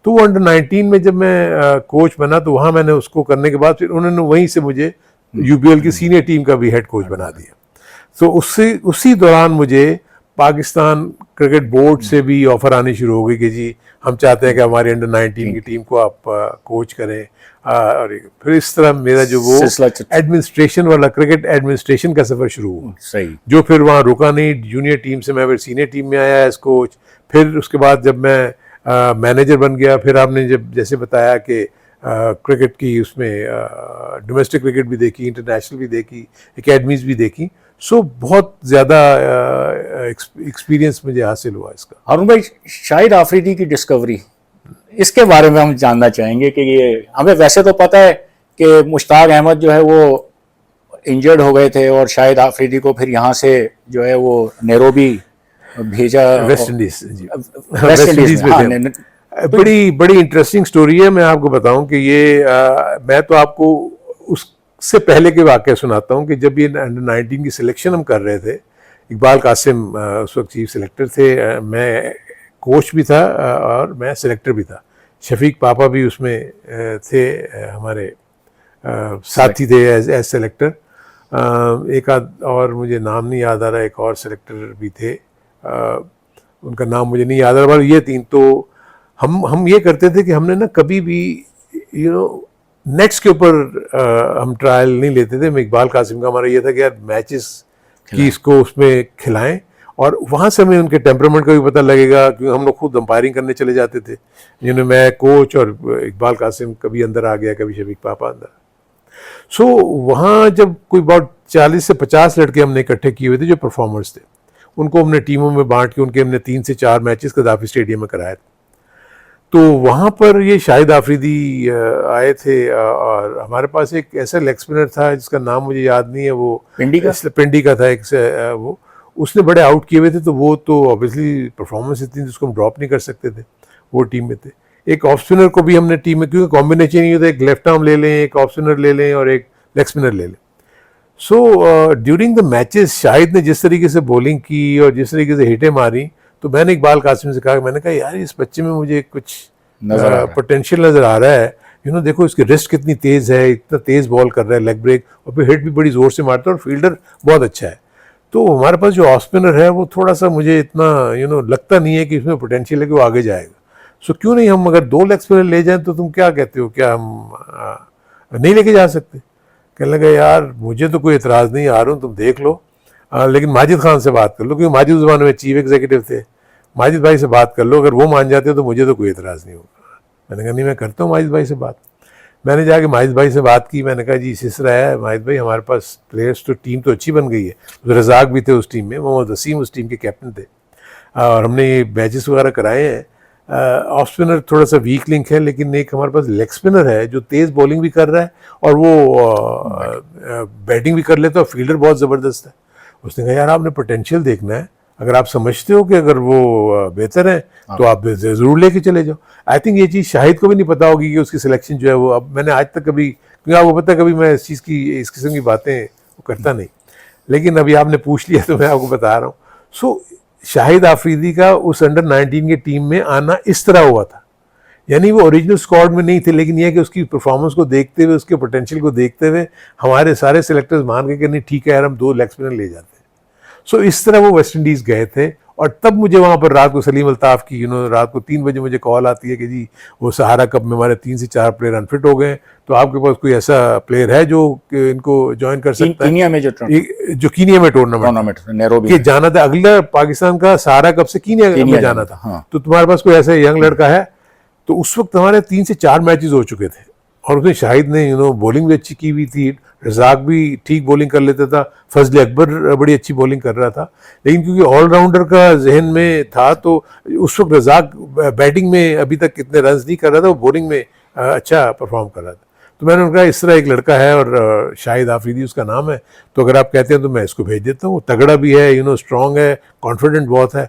तो वो अंडर 19 में जब मैं कोच बना तो वहाँ मैंने उसको करने के बाद फिर उन्होंने वहीं से मुझे यूबीएल की सीनियर टीम का भी हेड कोच बना दिया। तो उसी दौरान मुझे पाकिस्तान क्रिकेट बोर्ड से भी ऑफर आनी शुरू हो गई कि जी हम चाहते हैं कि हमारी अंडर 19 की टीम को आप कोच करें। और फिर इस तरह मेरा जो वो एडमिनिस्ट्रेशन वाला क्रिकेट एडमिनिस्ट्रेशन का सफ़र शुरू हुआ। सही, जो फिर वहाँ रुका नहीं। जूनियर टीम से मैं फिर सीनियर टीम में आया एज कोच। फिर उसके बाद जब मैं मैनेजर बन गया, फिर आपने जब जैसे बताया कि क्रिकेट की उसमें डोमेस्टिक क्रिकेट भी देखी, इंटरनेशनल भी देखी, एकेडमीज भी देखी। सो बहुत ज़्यादा एक्सपीरियंस मुझे हासिल हुआ इसका। हारून भाई, शाहिद आफरीदी की डिस्कवरी, इसके बारे में हम जानना चाहेंगे कि ये हमें वैसे तो पता है कि मुश्ताक अहमद जो है वो इंजर्ड हो गए थे और शाहिद आफरीदी को फिर यहाँ से जो है वो नैरोबी भेजा, वेस्ट इंडीज में थे। बड़ी इंटरेस्टिंग स्टोरी है। मैं आपको बताऊं कि ये मैं तो आपको उस से पहले के वाक़या सुनाता हूँ कि जब ये अंडर 19 की सिलेक्शन हम कर रहे थे, इकबाल कासिम उस वक्त चीफ सिलेक्टर थे, मैं कोच भी था और मैं सिलेक्टर भी था, शफीक पापा भी उसमें थे, हमारे साथी थे एज सिलेक्टर, एक आध और मुझे नाम नहीं याद आ रहा, एक और सिलेक्टर भी थे, उनका नाम मुझे नहीं याद आ रहा, ये तीन। तो हम ये करते थे कि हमने ना कभी भी नेट्स के ऊपर हम ट्रायल नहीं लेते थे। मैं इकबाल कासिम का हमारा ये था कि यार मैचेस की इसको उसमें खिलाएं, और वहाँ से हमें उनके टेम्परामेंट का भी पता लगेगा, क्योंकि हम लोग खुद अंपायरिंग करने चले जाते थे, मैं कोच और इकबाल कासिम कभी अंदर आ गया, कभी शफीक पापा अंदर। सो वहाँ जब कोई बहुत 40 से 50 लड़के हमने इकट्ठे किए हुए थे जो परफॉर्मर्स थे, उनको हमने टीमों में बांट के उनके हमने 3 से 4 मैचेस कदाफी स्टेडियम में कराए थे। तो वहाँ पर ये शाहिद आफरीदी आए थे, और हमारे पास एक ऐसा लेग स्पिनर था जिसका नाम मुझे याद नहीं है, वो पिंडी का था एक से, वो उसने बड़े आउट किए हुए थे, तो वो तो ऑब्वियसली परफॉर्मेंस इतनी थी उसको हम ड्रॉप नहीं कर सकते थे, वो टीम में थे। एक ऑफ स्पिनर को भी हमने टीम में, क्योंकि कॉम्बिनेशन ही होता है, एक लेफ्ट आर्म ले लें, एक ऑफ स्पिनर ले लें और एक लेग स्पिनर ले लें। So during the matches Shahid ने जिस तरीके से बॉलिंग की और जिस तरीके से हिटें मारी, तो मैंने इकबाल कासिम से कहा, मैंने कहा यार इस बच्चे में मुझे कुछ पोटेंशियल नज़र आ रहा है, देखो इसकी रिस्ट कितनी तेज़ है, इतना तेज़ बॉल कर रहा है, लेग ब्रेक, और फिर हिट भी बड़ी ज़ोर से मारता है, और फील्डर बहुत अच्छा है। तो हमारे पास जो ऑफ स्पिनर है वो थोड़ा सा मुझे इतना लगता नहीं है कि इसमें पोटेंशियल है कि वो आगे जाएगा। सो क्यों नहीं हम अगर 2 लेग स्पिनर ले जाएं, तो तुम क्या कहते हो, क्या हम नहीं लेके जा सकते? कहने लगा यार मुझे तो कोई एतराज़ नहीं, आ रहा हूँ तुम देख लो, लेकिन माजिद खान से बात कर लो, क्योंकि माजिद उस ज़माने में चीफ एग्जीक्यूटिव थे, माजिद भाई से बात कर लो, अगर वो मान जाते तो मुझे तो कोई एतराज़ नहीं होगा। मैंने कहा नहीं मैं करता हूँ माजिद भाई से बात। मैंने जाके माजिद भाई से बात की, मैंने कहा जी इस तरह है माजिद भाई, हमारे पास प्लेयर्स तो टीम तो अच्छी बन गई है, रज़ाक भी थे उस टीम में, मोहम्मद वसीम उस टीम के कैप्टन थे, और हमने ये मैचेस वगैरह कराए हैं। ऑफ स्पिनर थोड़ा सा वीक लिंक है, लेकिन एक हमारे पास लेग स्पिनर है जो तेज़ बॉलिंग भी कर रहा है और वो बैटिंग भी कर लेता है, और फील्डर बहुत ज़बरदस्त है। उसने कहा यार आपने पोटेंशियल देखना है, अगर आप समझते हो कि अगर वो बेहतर है तो आप ज़रूर लेके चले जाओ। आई थिंक ये चीज़ शाहिद को भी नहीं पता होगी कि उसकी सिलेक्शन जो है वो, अब मैंने आज तक कभी, क्योंकि आपको पता है कभी मैं इस किस्म की बातें वो करता नहीं, लेकिन अभी आपने पूछ लिया तो मैं आपको बता रहा हूँ। सो शाहिद आफरीदी का उस अंडर 19 की टीम में आना इस तरह हुआ था, यानी वो ओरिजिनल स्क्वाड में नहीं थे, लेकिन यह कि उसकी परफॉर्मेंस को देखते हुए, उसके पोटेंशियल को देखते हुए हमारे सारे सिलेक्टर्स मान के कि नहीं ठीक है यार हम 2 लेग स्पिनर ले जाते हैं। सो इस तरह वो वेस्ट इंडीज़ गए थे, और तब मुझे वहाँ पर रात को सलीम अल्ताफ़ की रात को 3 बजे मुझे कॉल आती है कि जी वो सहारा कप में हमारे 3 से 4 प्लेयर अनफिट हो गए, तो आपके पास कोई ऐसा प्लेयर है जो इनको ज्वाइन कर सकता है? कीनिया में जो कीनिया में टूर्नामेंट नैरोबी के जाना था, अगला पाकिस्तान का सहारा कप से कीनिया में जाना था। हाँ। तो तुम्हारे पास कोई ऐसा यंग लड़का है? तो उस वक्त हमारे 3 से 4 मैचेस हो चुके थे, और उसमें शाहिद ने बॉलिंग भी अच्छी की हुई थी, रज़ाक भी ठीक बॉलिंग कर लेता था, फजल अकबर बड़ी अच्छी बॉलिंग कर रहा था, लेकिन क्योंकि ऑलराउंडर का जहन में था, तो उस वक्त रज़ाक बैटिंग में अभी तक कितने रन नहीं कर रहा था, वो बॉलिंग में अच्छा परफॉर्म कर रहा था। तो मैंने उनका इस तरह एक लड़का है और शाहिद आफरीदी उसका नाम है, तो अगर आप कहते हैं तो मैं इसको भेज देता हूँ, तगड़ा भी है, स्ट्रॉन्ग है, कॉन्फिडेंट बहुत है।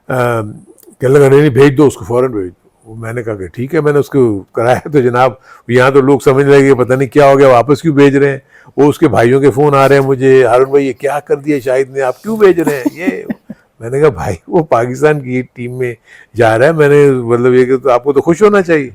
कहने लगा नहीं भेज दो उसको, फ़ौरन भेज दो। मैंने कहा कि ठीक है, मैंने उसको कराया, तो जनाब यहाँ तो लोग समझ लगे पता नहीं क्या हो गया, वापस क्यों भेज रहे हैं। वो उसके भाइयों के फ़ोन आ रहे हैं मुझे, हारून भाई ये क्या कर दिया शाहिद ने, आप क्यों भेज रहे हैं ये। मैंने कहा भाई वो पाकिस्तान की टीम में जा रहा है, मैंने मतलब ये कि तो आपको तो खुश होना चाहिए।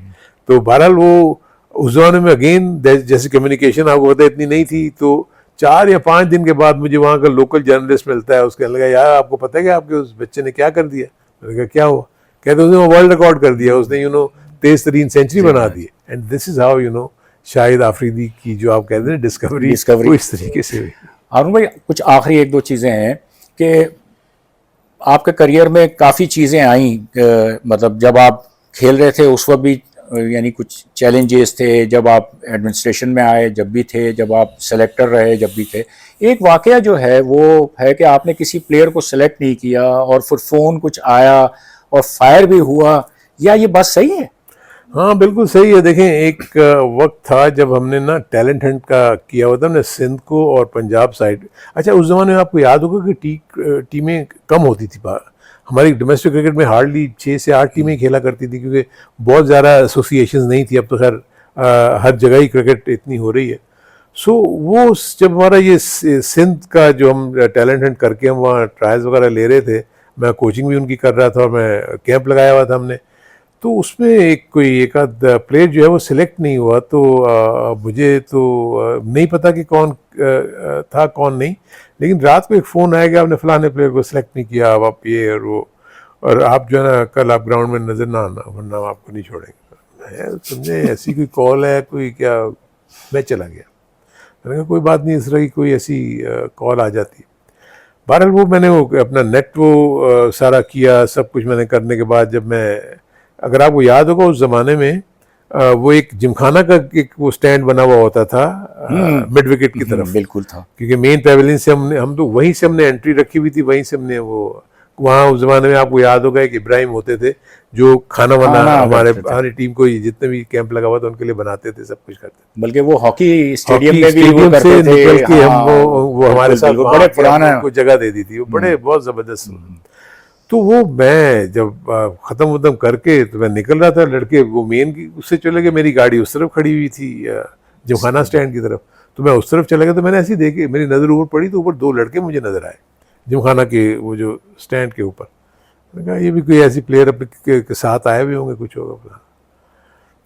तो बहरहाल वो उस ज़माने में अगेन जैसे कम्युनिकेशन आपको पता इतनी नहीं थी, तो 4 या 5 दिन के बाद मुझे वहाँ का लोकल जर्नलिस्ट मिलता है, उसके लगा यार आपको पता है कि आपके उस बच्चे ने क्या कर दिया। मैंने कहा क्या हुआ? कहते उसने वर्ल्ड रिकॉर्ड कर दिया, उसने तेज तरीन सेंचुरी बना दी। And this is how Shahid Afridi की जो आप कहते हैं डिस्कवरी इस तरीके से हुई। हारून भाई कुछ आखिरी 1-2 चीज़ें हैं कि आपके करियर में काफ़ी चीज़ें आई, मतलब जब आप खेल रहे थे उस वक्त भी यानी कुछ चैलेंजेस थे, जब आप एडमिनिस्ट्रेशन में आए जब भी थे, जब आप सेलेक्टर रहे जब भी थे। एक वाकया जो है वो है कि आपने किसी प्लेयर को सेलेक्ट नहीं किया और फिर फ़ोन कुछ आया और फायर भी हुआ, या ये बात सही है? हाँ बिल्कुल सही है। देखें एक वक्त था जब हमने ना टैलेंट हंट का किया हुआ था हमने सिंध को और पंजाब साइड। अच्छा उस ज़माने में आपको याद होगा कि टीमें कम होती थी, हमारी डोमेस्टिक क्रिकेट में हार्डली 6 से 8 टीमें खेला करती थी, क्योंकि बहुत ज़्यादा एसोसिएशंस नहीं थी। अब तो खैर हर जगह ही क्रिकेट इतनी हो रही है। सो वो जब हमारा ये सिंध का जो हम टैलेंट हंट करके हम वहाँ ट्रायल्स वगैरह ले रहे थे, मैं कोचिंग भी उनकी कर रहा था और मैं कैंप लगाया हुआ था हमने, तो उसमें एक आध प्लेयर जो है वो सिलेक्ट नहीं हुआ। तो मुझे तो नहीं पता कि कौन था कौन नहीं, लेकिन रात को एक फ़ोन आया कि आपने फलाने प्लेयर को सिलेक्ट नहीं किया, अब आप ये और वो, और आप जो है ना कल आप ग्राउंड में नज़र ना आना वरना हम आपको नहीं छोड़ेंगे। मैं समझे ऐसी कोई कॉल है कोई क्या, मैं चला गया। मैंने कहा कोई बात नहीं, इस तरह की कोई ऐसी कॉल आ जाती। बहरहाल वो मैंने वो अपना नेट वो सारा किया, सब कुछ मैंने करने के बाद जब मैं, अगर आपको याद होगा उस ज़माने में वो एक जिमखाना का एक वो स्टैंड बना हुआ होता था मिड विकेट की तरफ, बिल्कुल था, क्योंकि मेन पैवेलियन से हम तो वहीं से हमने एंट्री रखी हुई थी, वहीं से हमने वो, वहाँ उस ज़माने में आपको याद होगा कि इब्राहिम होते थे जो खाना वाना हमारी टीम को जितने भी कैंप लगा हुआ था उनके लिए बनाते थे, सब कुछ करते थे। बल्कि वो हॉकी स्टेडियम में भी वो करते से थे, निकल के हम हाँ, वो हमारे साथ बड़े पुराना को जगह दे दी थी, वो बड़े बहुत ज़बरदस्त। तो वो मैं जब ख़त्म उदम करके तो मैं निकल रहा था, लड़के वो मेन की उससे चले गए, मेरी गाड़ी उस तरफ खड़ी हुई थी जिमखाना स्टैंड की तरफ, तो मैं उस तरफ चला गया। तो मैंने ऐसी देखी, मेरी नज़र ऊपर पड़ी तो ऊपर दो लड़के मुझे नज़र आए जिमखाना के वो जो स्टैंड के ऊपर। मैंने कहा ये भी कोई ऐसी प्लेयर अपने के साथ आए हुए होंगे, कुछ होगा।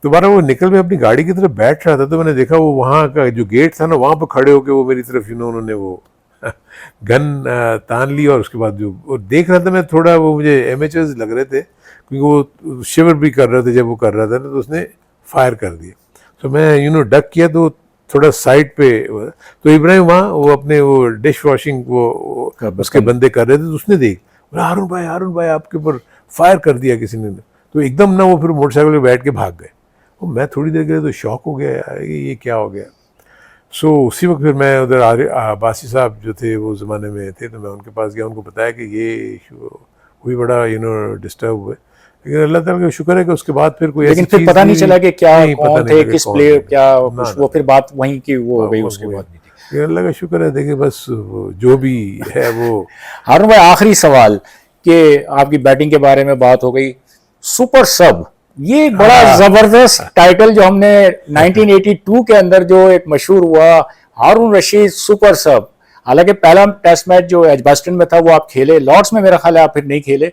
दोबारा वो निकल में अपनी गाड़ी की तरफ बैठ रहा था, तो मैंने देखा वो वहाँ का जो गेट था ना, वहाँ पर खड़े होके वो मेरी तरफ उन्होंने वो गन तान ली, और उसके बाद जो देख रहा था मैं, थोड़ा वो मुझे एमेचर्स लग रहे थे क्योंकि वो शिवर भी कर रहे थे जब वो कर रहा था ना, तो उसने फायर कर दिया। तो मैं डक किया तो थोड़ा साइड पे, तो इब्राहिम वहाँ वो अपने वो डिश वॉशिंग वो उसके बंदे कर रहे थे, तो उसने देख, हारून भाई आपके ऊपर फायर कर दिया किसी ने। तो एकदम ना वो फिर मोटरसाइकिल पे बैठ के भाग गए। और मैं थोड़ी देर के लिए तो शॉक हो गया यार, ये क्या हो गया। सो उसी वक्त फिर मैं उधर बासी साहब जो थे वो ज़माने में थे, तो मैं उनके पास गया, उनको बताया कि ये इशू हुई, बड़ा डिस्टर्ब हुए। लेकिन अल्लाह ताला का शुक्र है कि उसके बाद फिर कोई, लेकिन फिर पता नहीं चला कि क्या कौन थे, किस प्लेयर क्या कुछ, वो फिर बात वहीं की वो हो गई उसके बाद। अल्लाह का शुक्र है। देखिए बस जो भी है वो। हारून भाई, आखिरी सवाल कि आपकी बैटिंग के बारे में बात हो गई, सुपर सब, ये बड़ा जबरदस्त टाइटल जो हमने 1982 के अंदर जो एक मशहूर हुआ, हारून रशीद सुपर सब। हालांकि पहला टेस्ट मैच जो एजबास्टन में था वो आप खेले, लॉर्ड्स में मेरा ख्याल है आप फिर नहीं खेले,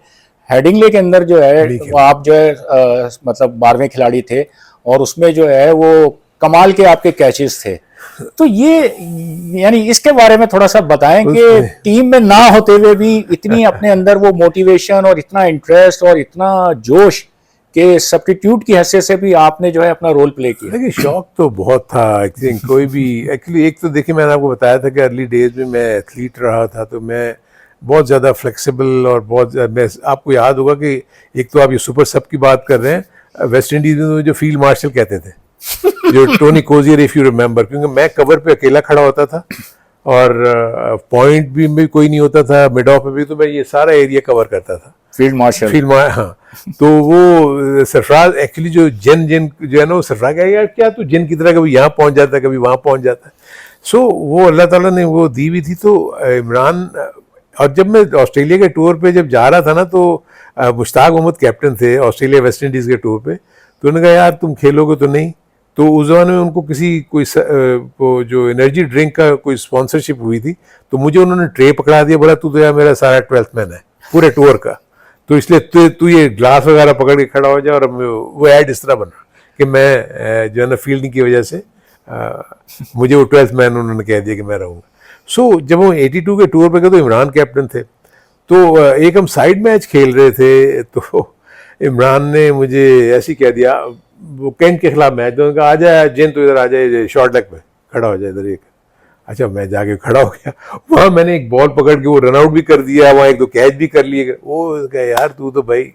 हेडिंगले के अंदर जो है वो आप जो है मतलब 12वें खिलाड़ी थे, और उसमें जो है वो कमाल के आपके कैचेस थे। तो ये यानी इसके बारे में थोड़ा सा बताएं कि टीम में ना होते हुए भी इतनी अपने अंदर वो मोटिवेशन और इतना इंटरेस्ट और इतना जोश के सब्स्टिट्यूट की हैसियत से भी आपने जो है अपना रोल प्ले किया। देखिए शौक तो बहुत था, आई थिंक कोई भी एक्चुअली, एक तो देखिए मैंने आपको बताया था कि अर्ली डेज में मैं एथलीट रहा था, तो मैं बहुत ज़्यादा फ्लेक्सिबल और बहुत, मैं आपको याद होगा कि एक तो आप ये सुपर सब की बात कर रहे हैं, वेस्ट इंडीज में जो फील्ड मार्शल कहते थे जो टोनी कोजियर, इफ यू रिमेंबर, क्योंकि मैं कवर पे अकेला खड़ा होता था और पॉइंट भी कोई नहीं होता था, मिड ऑफ में भी, तो मैं ये सारा एरिया कवर करता था, फील्ड मार्शल। हाँ। तो वो सरफराज एक्चुअली जो जिन जो है ना, वो सरफराज कहा यार क्या तू जिन की तरह कभी यहाँ पहुँच जाता है कभी वहाँ पहुँच जाता है। सो वो अल्लाह ताला ने वो दी हुई थी। तो इमरान, और जब मैं ऑस्ट्रेलिया के टूर पे जब जा रहा था ना, तो मुश्ताक मोहम्मद कैप्टन थे ऑस्ट्रेलिया वेस्ट इंडीज़ के टूर पे, तो उन्होंने कहा यार तुम खेलोगे तो नहीं, तो उस ज़माने में उनको किसी कोई वो जो एनर्जी ड्रिंक का कोई स्पॉन्सरशिप हुई थी, तो मुझे उन्होंने ट्रे पकड़ा दिया, बोला तू तो यार मेरा सारा 12th मैन है पूरे टूर का, तो इसलिए तू ये ग्लास वगैरह पकड़ के खड़ा हो जाए। और वो ऐड इस तरह बना कि मैं जो है ना फील्डिंग की वजह से मुझे वो 12th मैन उन्होंने कह दिया कि मैं रहूँगा। सो जब वो 82 के टूर पे गए तो इमरान कैप्टन थे, तो एक हम साइड मैच खेल रहे थे, तो इमरान ने मुझे ऐसे कह दिया, वो कैंट के खिलाफ मैच, तो उनका आ जाए जिन तो इधर आ जाए शॉर्ट लेग पे खड़ा हो जाए इधर एक। अच्छा मैं जाके खड़ा हो गया, वहाँ मैंने एक बॉल पकड़ के वो रन आउट भी कर दिया, वहाँ एक दो कैच भी कर लिए। वो कहा यार तू तो भाई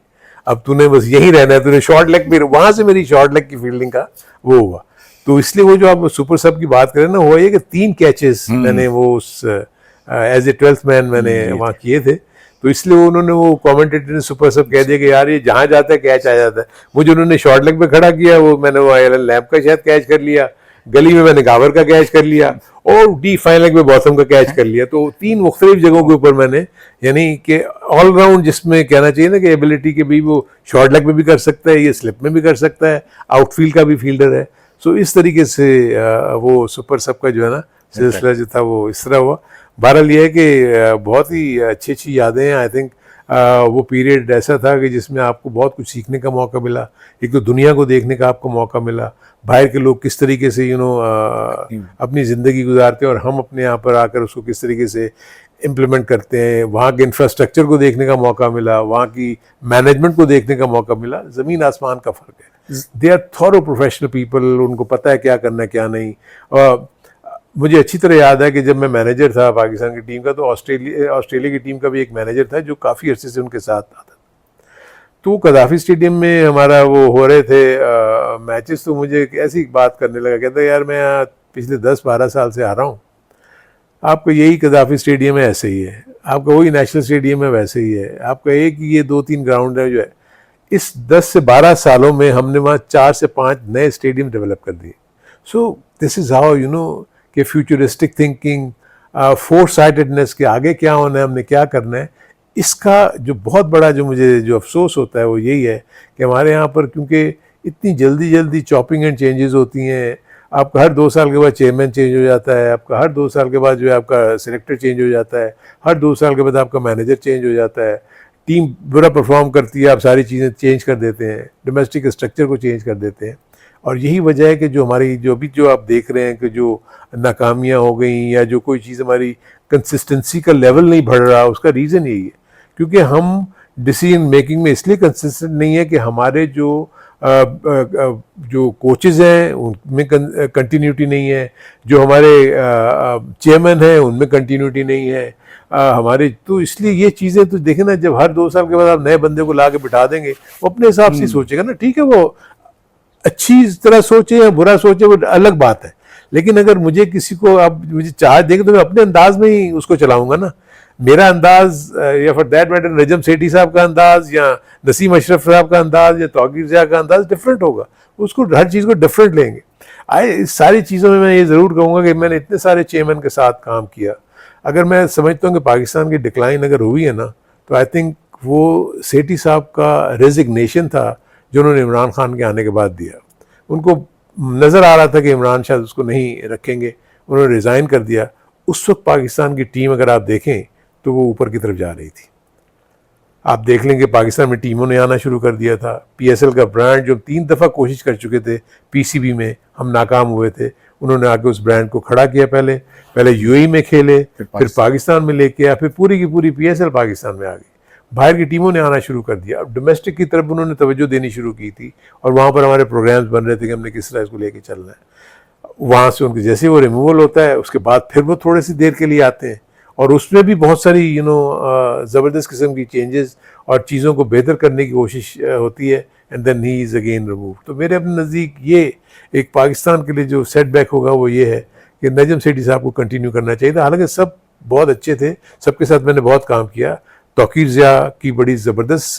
अब तूने बस यहीं रहना है, तूने शॉर्ट लेग पे, वहाँ से मेरी शॉर्ट लेग की फील्डिंग का वो हुआ। तो इसलिए वो जो आप सुपर सब की बात करें ना, हुआ ये कि 3 कैचेस मैंने वो उस एज ए 12th मैन मैंने वहाँ किए थे, तो इसलिए उन्होंने वो कमेंटेटर ने सुपर सब कह दिया कि यार ये जहाँ जाता है कैच आ जाता है। मुझे उन्होंने शॉर्ट लेग पे खड़ा किया, वो मैंने वो एलन लैम्प का शायद कैच कर लिया, गली में मैंने गावर का कैच कर लिया, और डी फाइन लेग में बॉथम का कैच कर लिया। तो 3 मुख्तलिफ जगहों के ऊपर मैंने, यानी कि ऑलराउंड जिसमें कहना चाहिए ना कि एबिलिटी के भी, वो शॉर्ट लेग में भी कर सकता है, ये स्लिप में भी कर सकता है, आउटफील्ड का भी फील्डर है। सो इस तरीके से वो सुपर सब का जो है ना सिलसिला जो था वो इस तरह हुआ। बहरहाल ये है कि बहुत ही अच्छी अच्छी यादें हैं। आई थिंक वो पीरियड ऐसा था कि जिसमें आपको बहुत कुछ सीखने का मौका मिला। एक तो दुनिया को देखने का आपको मौका मिला, बाहर के लोग किस तरीके से अपनी ज़िंदगी गुजारते हैं और हम अपने यहाँ पर आकर उसको किस तरीके से इम्प्लीमेंट करते हैं। वहाँ के इंफ्रास्ट्रक्चर को देखने का मौका मिला, वहाँ की मैनेजमेंट को देखने का मौका मिला। ज़मीन आसमान का फ़र्क है। They are thorough professional people, उनको पता है क्या करना है क्या नहीं। मुझे अच्छी तरह याद है कि जब मैं मैनेजर था पाकिस्तान की टीम का, तो ऑस्ट्रेलिया की टीम का भी एक मैनेजर था जो काफ़ी अरसे से उनके साथ था। तो कदाफी स्टेडियम में हमारा वो हो रहे थे मैचेस, तो मुझे ऐसी बात करने लगा, कहता यार मैं यहाँ पिछले 10-12 साल से आ रहा हूँ, आपका यही कदाफी स्टेडियम है ऐसे ही है, आपका वही नेशनल स्टेडियम है वैसे ही है, आपका एक ये 2-3 ग्राउंड है जो है। इस 10 से 12 सालों में हमने वहाँ 4 से 5 नए स्टेडियम डेवलप कर दिए। सो दिस इज़ हाउ कि फ्यूचरिस्टिक थिंकिंग, फोर साइटेडनेस के आगे क्या होना है, हमने क्या करना है, इसका जो बहुत बड़ा जो मुझे जो अफसोस होता है वो यही है कि हमारे यहाँ पर क्योंकि इतनी जल्दी जल्दी चॉपिंग एंड चेंजेस होती हैं। आपका हर 2 साल के बाद चेयरमैन चेंज हो जाता है, आपका हर 2 साल के बाद जो है आपका सिलेक्टर चेंज हो जाता है, हर 2 साल के बाद आपका मैनेजर चेंज हो जाता है, टीम बुरा परफॉर्म करती है, आप सारी चीज़ें चेंज कर देते हैं, डोमेस्टिक स्ट्रक्चर को चेंज कर देते हैं। और यही वजह है कि जो हमारी जो भी जो आप देख रहे हैं कि जो नाकामियाँ हो गई या जो कोई चीज़ हमारी कंसिस्टेंसी का लेवल नहीं बढ़ रहा, उसका रीज़न यही है क्योंकि हम डिसीजन मेकिंग में इसलिए कंसिस्टेंट नहीं है कि हमारे जो कोचेज़ हैं उनमें कंटिन्यूटी नहीं है, जो हमारे चेयरमैन हैं उनमें कंटिन्यूटी नहीं है हमारे। तो इसलिए ये चीज़ें तो देखें ना, जब हर 2 साल के बाद आप नए बंदे को ला के बिठा देंगे, वो अपने हिसाब से सोचेगा ना, ठीक है वो अच्छी तरह सोचे या बुरा सोचे वो अलग बात है, लेकिन अगर मुझे किसी को आप मुझे चार्ज देंगे तो मैं अपने अंदाज में ही उसको चलाऊंगा ना। मेरा अंदाज या for that matter Najam Sethi साहब का अंदाज या नसीम अशरफ साहब का अंदाज या तौकीर ज़िया का अंदाज डिफरेंट होगा, उसको हर चीज़ को डिफरेंट लेंगे। इस सारी चीज़ों में मैं ये ज़रूर कहूँगा कि मैंने इतने सारे चेयरमैन के साथ काम किया, अगर मैं समझता हूँ कि पाकिस्तान की डिक्लाइन अगर हुई है ना, तो आई थिंक वो सेठी साहब का रेजिग्नेशन था जो उन्होंने इमरान खान के आने के बाद दिया। उनको नज़र आ रहा था कि इमरान शायद उसको नहीं रखेंगे, उन्होंने रिज़ाइन कर दिया। उस वक्त पाकिस्तान की टीम अगर आप देखें तो वो ऊपर की तरफ जा रही थी। आप देख लेंगे पाकिस्तान में टीमों ने आना शुरू कर दिया था। PSL का ब्रांड जो 3 दफ़ा कोशिश कर चुके थे PCB में, हम नाकाम हुए थे, उन्होंने आके उस ब्रांड को खड़ा किया। पहले UAE में खेले, फिर पाकिस्तान में लेके आया, फिर पूरी की पूरी PSL पाकिस्तान में आ गई। बाहर की टीमों ने आना शुरू कर दिया। अब डोमेस्टिक की तरफ उन्होंने तवज्जो देनी शुरू की थी और वहाँ पर हमारे प्रोग्राम्स बन रहे थे कि हमने किस तरह इसको लेके चलना है। वहाँ से उनके जैसे वो रिमूवल होता है उसके बाद फिर वो थोड़ी सी देर के लिए आते हैं और उसमें भी बहुत सारी ज़बरदस्त किस्म की चेंजेस और चीज़ों को बेहतर करने की कोशिश होती है and then he is again remove. तो मेरे अपने नज़दीक ये एक पाकिस्तान के लिए जो सेटबैक होगा वो ये है कि नजम सेठी साहब को कंटिन्यू करना चाहिए था। हालांकि सब बहुत अच्छे थे, सबके साथ मैंने बहुत काम किया। तौकीर ज़िया की बड़ी ज़बरदस्त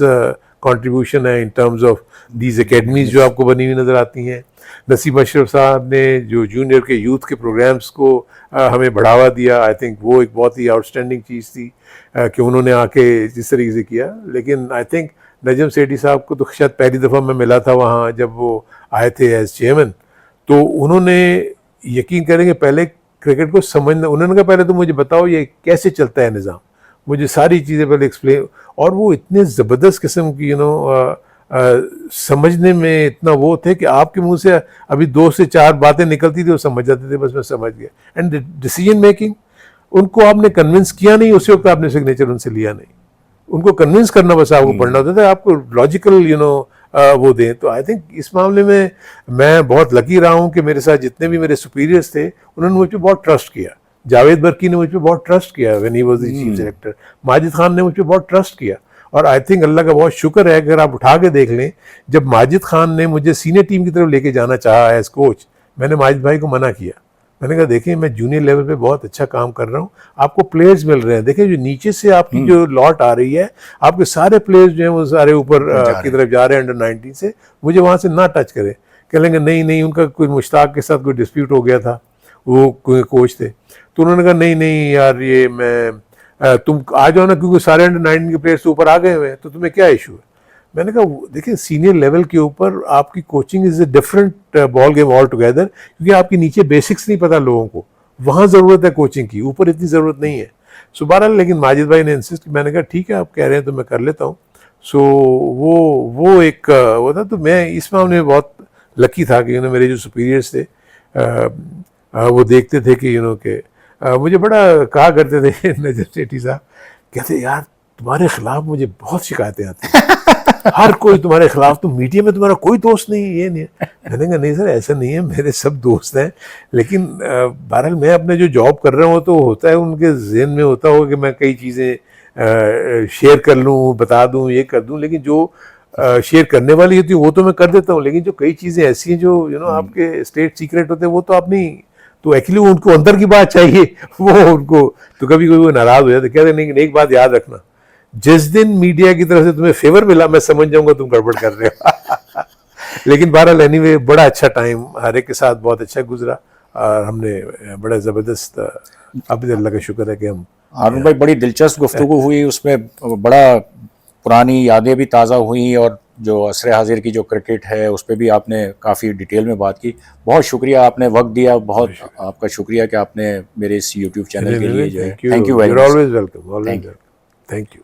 कंट्रीब्यूशन है in terms of these academies जो आपको बनी हुई नज़र आती हैं। नसीम अशरफ साहब ने जो जूनियर के यूथ के प्रोग्राम्स को हमें बढ़ावा दिया, आई थिंक वो एक बहुत ही आउटस्टैंडिंग चीज़ थी कि उन्होंने आके जिस तरीके से किया। लेकिन आई थिंक नजम सेठी साहब को तो शायद पहली दफ़ा मैं मिला था वहाँ जब वो आए थे एज चेयरमैन, तो उन्होंने यकीन करेंगे पहले क्रिकेट को समझना, उन्होंने कहा पहले तो मुझे बताओ ये कैसे चलता है निज़ाम, मुझे सारी चीज़ें पहले एक्सप्लेन। और वो इतने ज़बरदस्त किस्म की समझने में इतना वो थे कि आपके मुंह से अभी 2 से 4 बातें निकलती थी वो समझ जाते थे, बस मैं समझ गया। एंड डिसीजन मेकिंग, उनको आपने कन्विंस किया नहीं, उसी वक्त आपने सिग्नेचर उनसे लिया नहीं, उनको कन्विंस करना बस आपको पढ़ना होता था, आपको लॉजिकल वो दें। तो आई थिंक इस मामले में मैं बहुत लकी रहा हूँ कि मेरे साथ जितने भी मेरे सुपीरियर्स थे उन्होंने मुझ पर बहुत ट्रस्ट किया। जावेद बर्की ने मुझ पर बहुत ट्रस्ट किया when he was the chief selector. Majid Khan ने मुझ पर बहुत ट्रस्ट किया और आई थिंक अल्लाह का बहुत शुक्र है, अगर आप उठा के देख लें, जब माजिद खान ने मुझे सीनियर टीम की तरफ लेके जाना चाहा एज कोच, मैंने माजिद भाई को मना किया। मैंने कहा देखिए मैं जूनियर लेवल पे बहुत अच्छा काम कर रहा हूँ, आपको प्लेयर्स मिल रहे हैं, देखिए जो नीचे से आपकी जो लॉट आ रही है, आपके सारे प्लेयर्स जो हैं वो सारे ऊपर की तरफ जा रहे हैं अंडर 19 से, मुझे वहाँ से ना टच करें। कह लेंगे नहीं उनका कोई मुश्ताक के साथ कोई डिस्प्यूट हो गया था, वो कोई कोच थे, तो उन्होंने कहा नहीं यार ये मैं तुम आ जाओ ना, क्योंकि सारे अंडर 19 के प्लेयर्स ऊपर आ गए हुए हैं, तो तुम्हें क्या इशू है। मैंने कहा देखिए सीनियर लेवल के ऊपर आपकी coaching is a different ball game all together, क्योंकि आपके नीचे बेसिक्स नहीं पता लोगों को, वहाँ ज़रूरत है कोचिंग की, ऊपर इतनी ज़रूरत नहीं है। सो बहरहाल लेकिन माजिद भाई ने इंसिस्ट, मैंने कहा ठीक है आप कह रहे हैं तो मैं कर लेता हूँ। सो वो एक वो था, तो मैं इस मामले में बहुत लकी था कि मेरे जो सुपीरियर्स थे वो देखते थे कि के मुझे बड़ा कहा करते थे नजर सेठी साहब, कहते यार तुम्हारे खिलाफ मुझे बहुत शिकायतें आती हैं, हर कोई तुम्हारे खिलाफ, तुम मीडिया में तुम्हारा कोई दोस्त नहीं है, ये नहीं है। मैंने कहा नहीं सर ऐसा नहीं है, मेरे सब दोस्त हैं, लेकिन बहरहाल मैं अपने जो जॉब कर रहा हूँ तो होता है उनके जहन में होता होगा कि मैं कई चीज़ें शेयर कर लूँ, बता दूँ, ये कर दूँ, लेकिन जो शेयर करने वाली होती है वो तो मैं कर देता हूँ, लेकिन जो कई चीज़ें ऐसी हैं जो आपके स्टेट सीक्रेट होते हैं वो तो आप नहीं, तो एक्चुअली उनको अंदर की बात चाहिए, वो उनको, तो कभी कोई वो नाराज हो जाते, कहते नहीं, एक बात याद रखना, जिस दिन मीडिया की तरफ से तुम्हें फेवर मिला मैं समझ जाऊंगा तुम गड़बड़ कर रहे हो। लेकिन बहरहाल एनीवे बड़ा अच्छा टाइम हर एक के साथ बहुत अच्छा गुजरा, और हमने बड़ा ज़बरदस्त, अभी अल्लाह का शुक्र है कि हम। हारून भाई बड़ी दिलचस्प गुफ्तगू हुई, उसमें बड़ा पुरानी यादें भी ताज़ा हुई, और जो असर हाजिर की जो क्रिकेट है उस पर भी आपने काफ़ी डिटेल में बात की। बहुत शुक्रिया, आपने वक्त दिया, बहुत आपका शुक्रिया कि आपने मेरे इस यूट्यूब चैनल के लिए जो है, thank you very much, always welcome, always welcome, thank you.